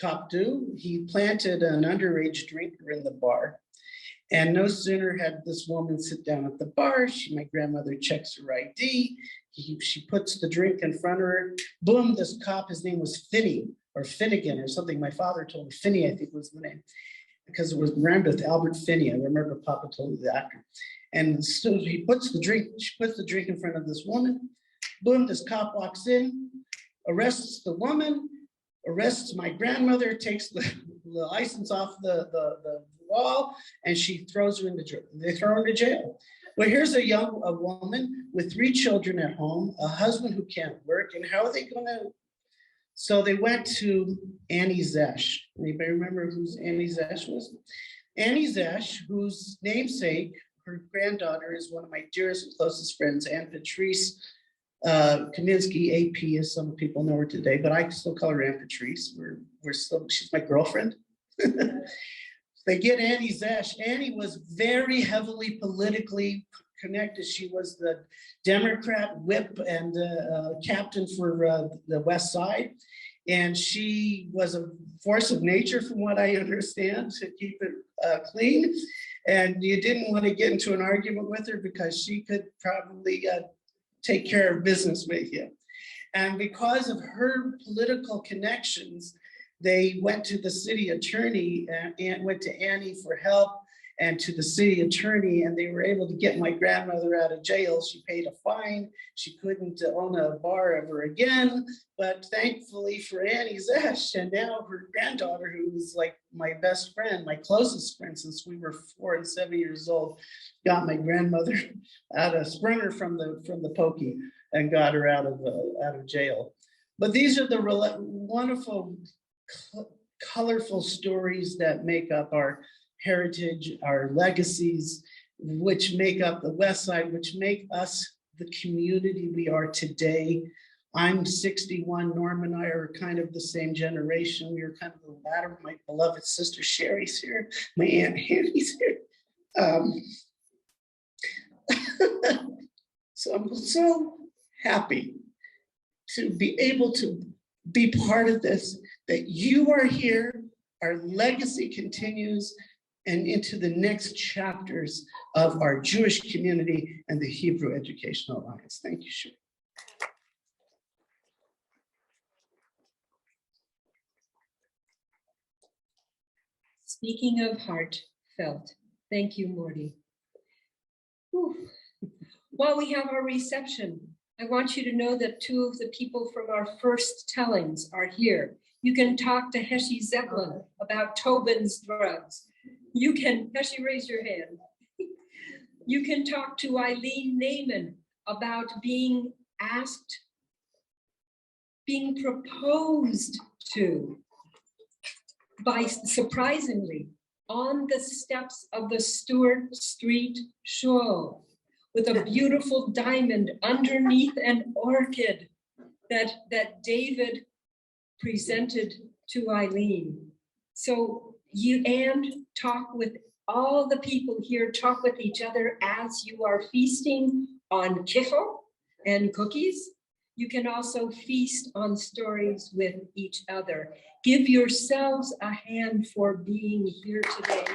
Speaker 10: cop do? He planted an underage drinker in the bar. And no sooner had this woman sit down at the bar, my grandmother checks her ID, she puts the drink in front of her, boom, this cop, his name was Finney, or Finnegan, or something. My father told me, Finney, I think was the name, because it was rhymed with Albert Finney. I remember Papa told me the actor. And so she puts the drink in front of this woman, boom, this cop walks in, arrests the woman, arrests my grandmother, takes the license off the wall, and she throws her into jail. They throw her into jail. Well, here's a woman with 3 children at home, a husband who can't work, and how are they going to? So they went to Annie Zesh. Anybody remember who Annie Zesh was? Annie Zesh, whose namesake, her granddaughter, is one of my dearest and closest friends, Anne Patrice Kaminsky, AP, as some people know her today, but I still call her Anne Patrice. She's my girlfriend. They get Annie Zesh. Annie was very heavily politically connected. She was the Democrat whip and captain for the West Side. And she was a force of nature, from what I understand, to keep it clean. And you didn't want to get into an argument with her because she could probably take care of business with you. And because of her political connections, they went to the city attorney and went to Annie for help, and to the city attorney, and they were able to get my grandmother out of jail. She paid a fine. She couldn't own a bar ever again, but thankfully for Annie Zesh, and now her granddaughter, who was like my best friend, my closest friend since we were 4 and 7 years old, got my grandmother sprung her from the pokey and got her out of jail. But these are the wonderful, colorful stories that make up our heritage, our legacies, which make up the West Side, which make us the community we are today. I'm 61, Norm and I are kind of the same generation. We are kind of the latter. My beloved sister Sherry's here, my Aunt Annie's here. So I'm so happy to be able to be part of this, that you are here, our legacy continues, and into the next chapters of our Jewish community and the Hebrew Educational Alliance. Thank you, Cherie.
Speaker 2: Speaking of heartfelt, thank you, Morty. Whew. While we have our reception, I want you to know that 2 of the people from our first tellings are here. You can talk to Heshi Zeppelin about Tobin's drugs. You can, Heshi, raise your hand. You can talk to Eileen Naiman about being asked, being proposed to by, surprisingly, on the steps of the Stewart Street Shul with a beautiful diamond underneath an orchid that David presented to Eileen. So you and talk with all the people here talk with each other as you are feasting on kifel and cookies. You can also feast on stories with each other. Give yourselves a hand for being here today.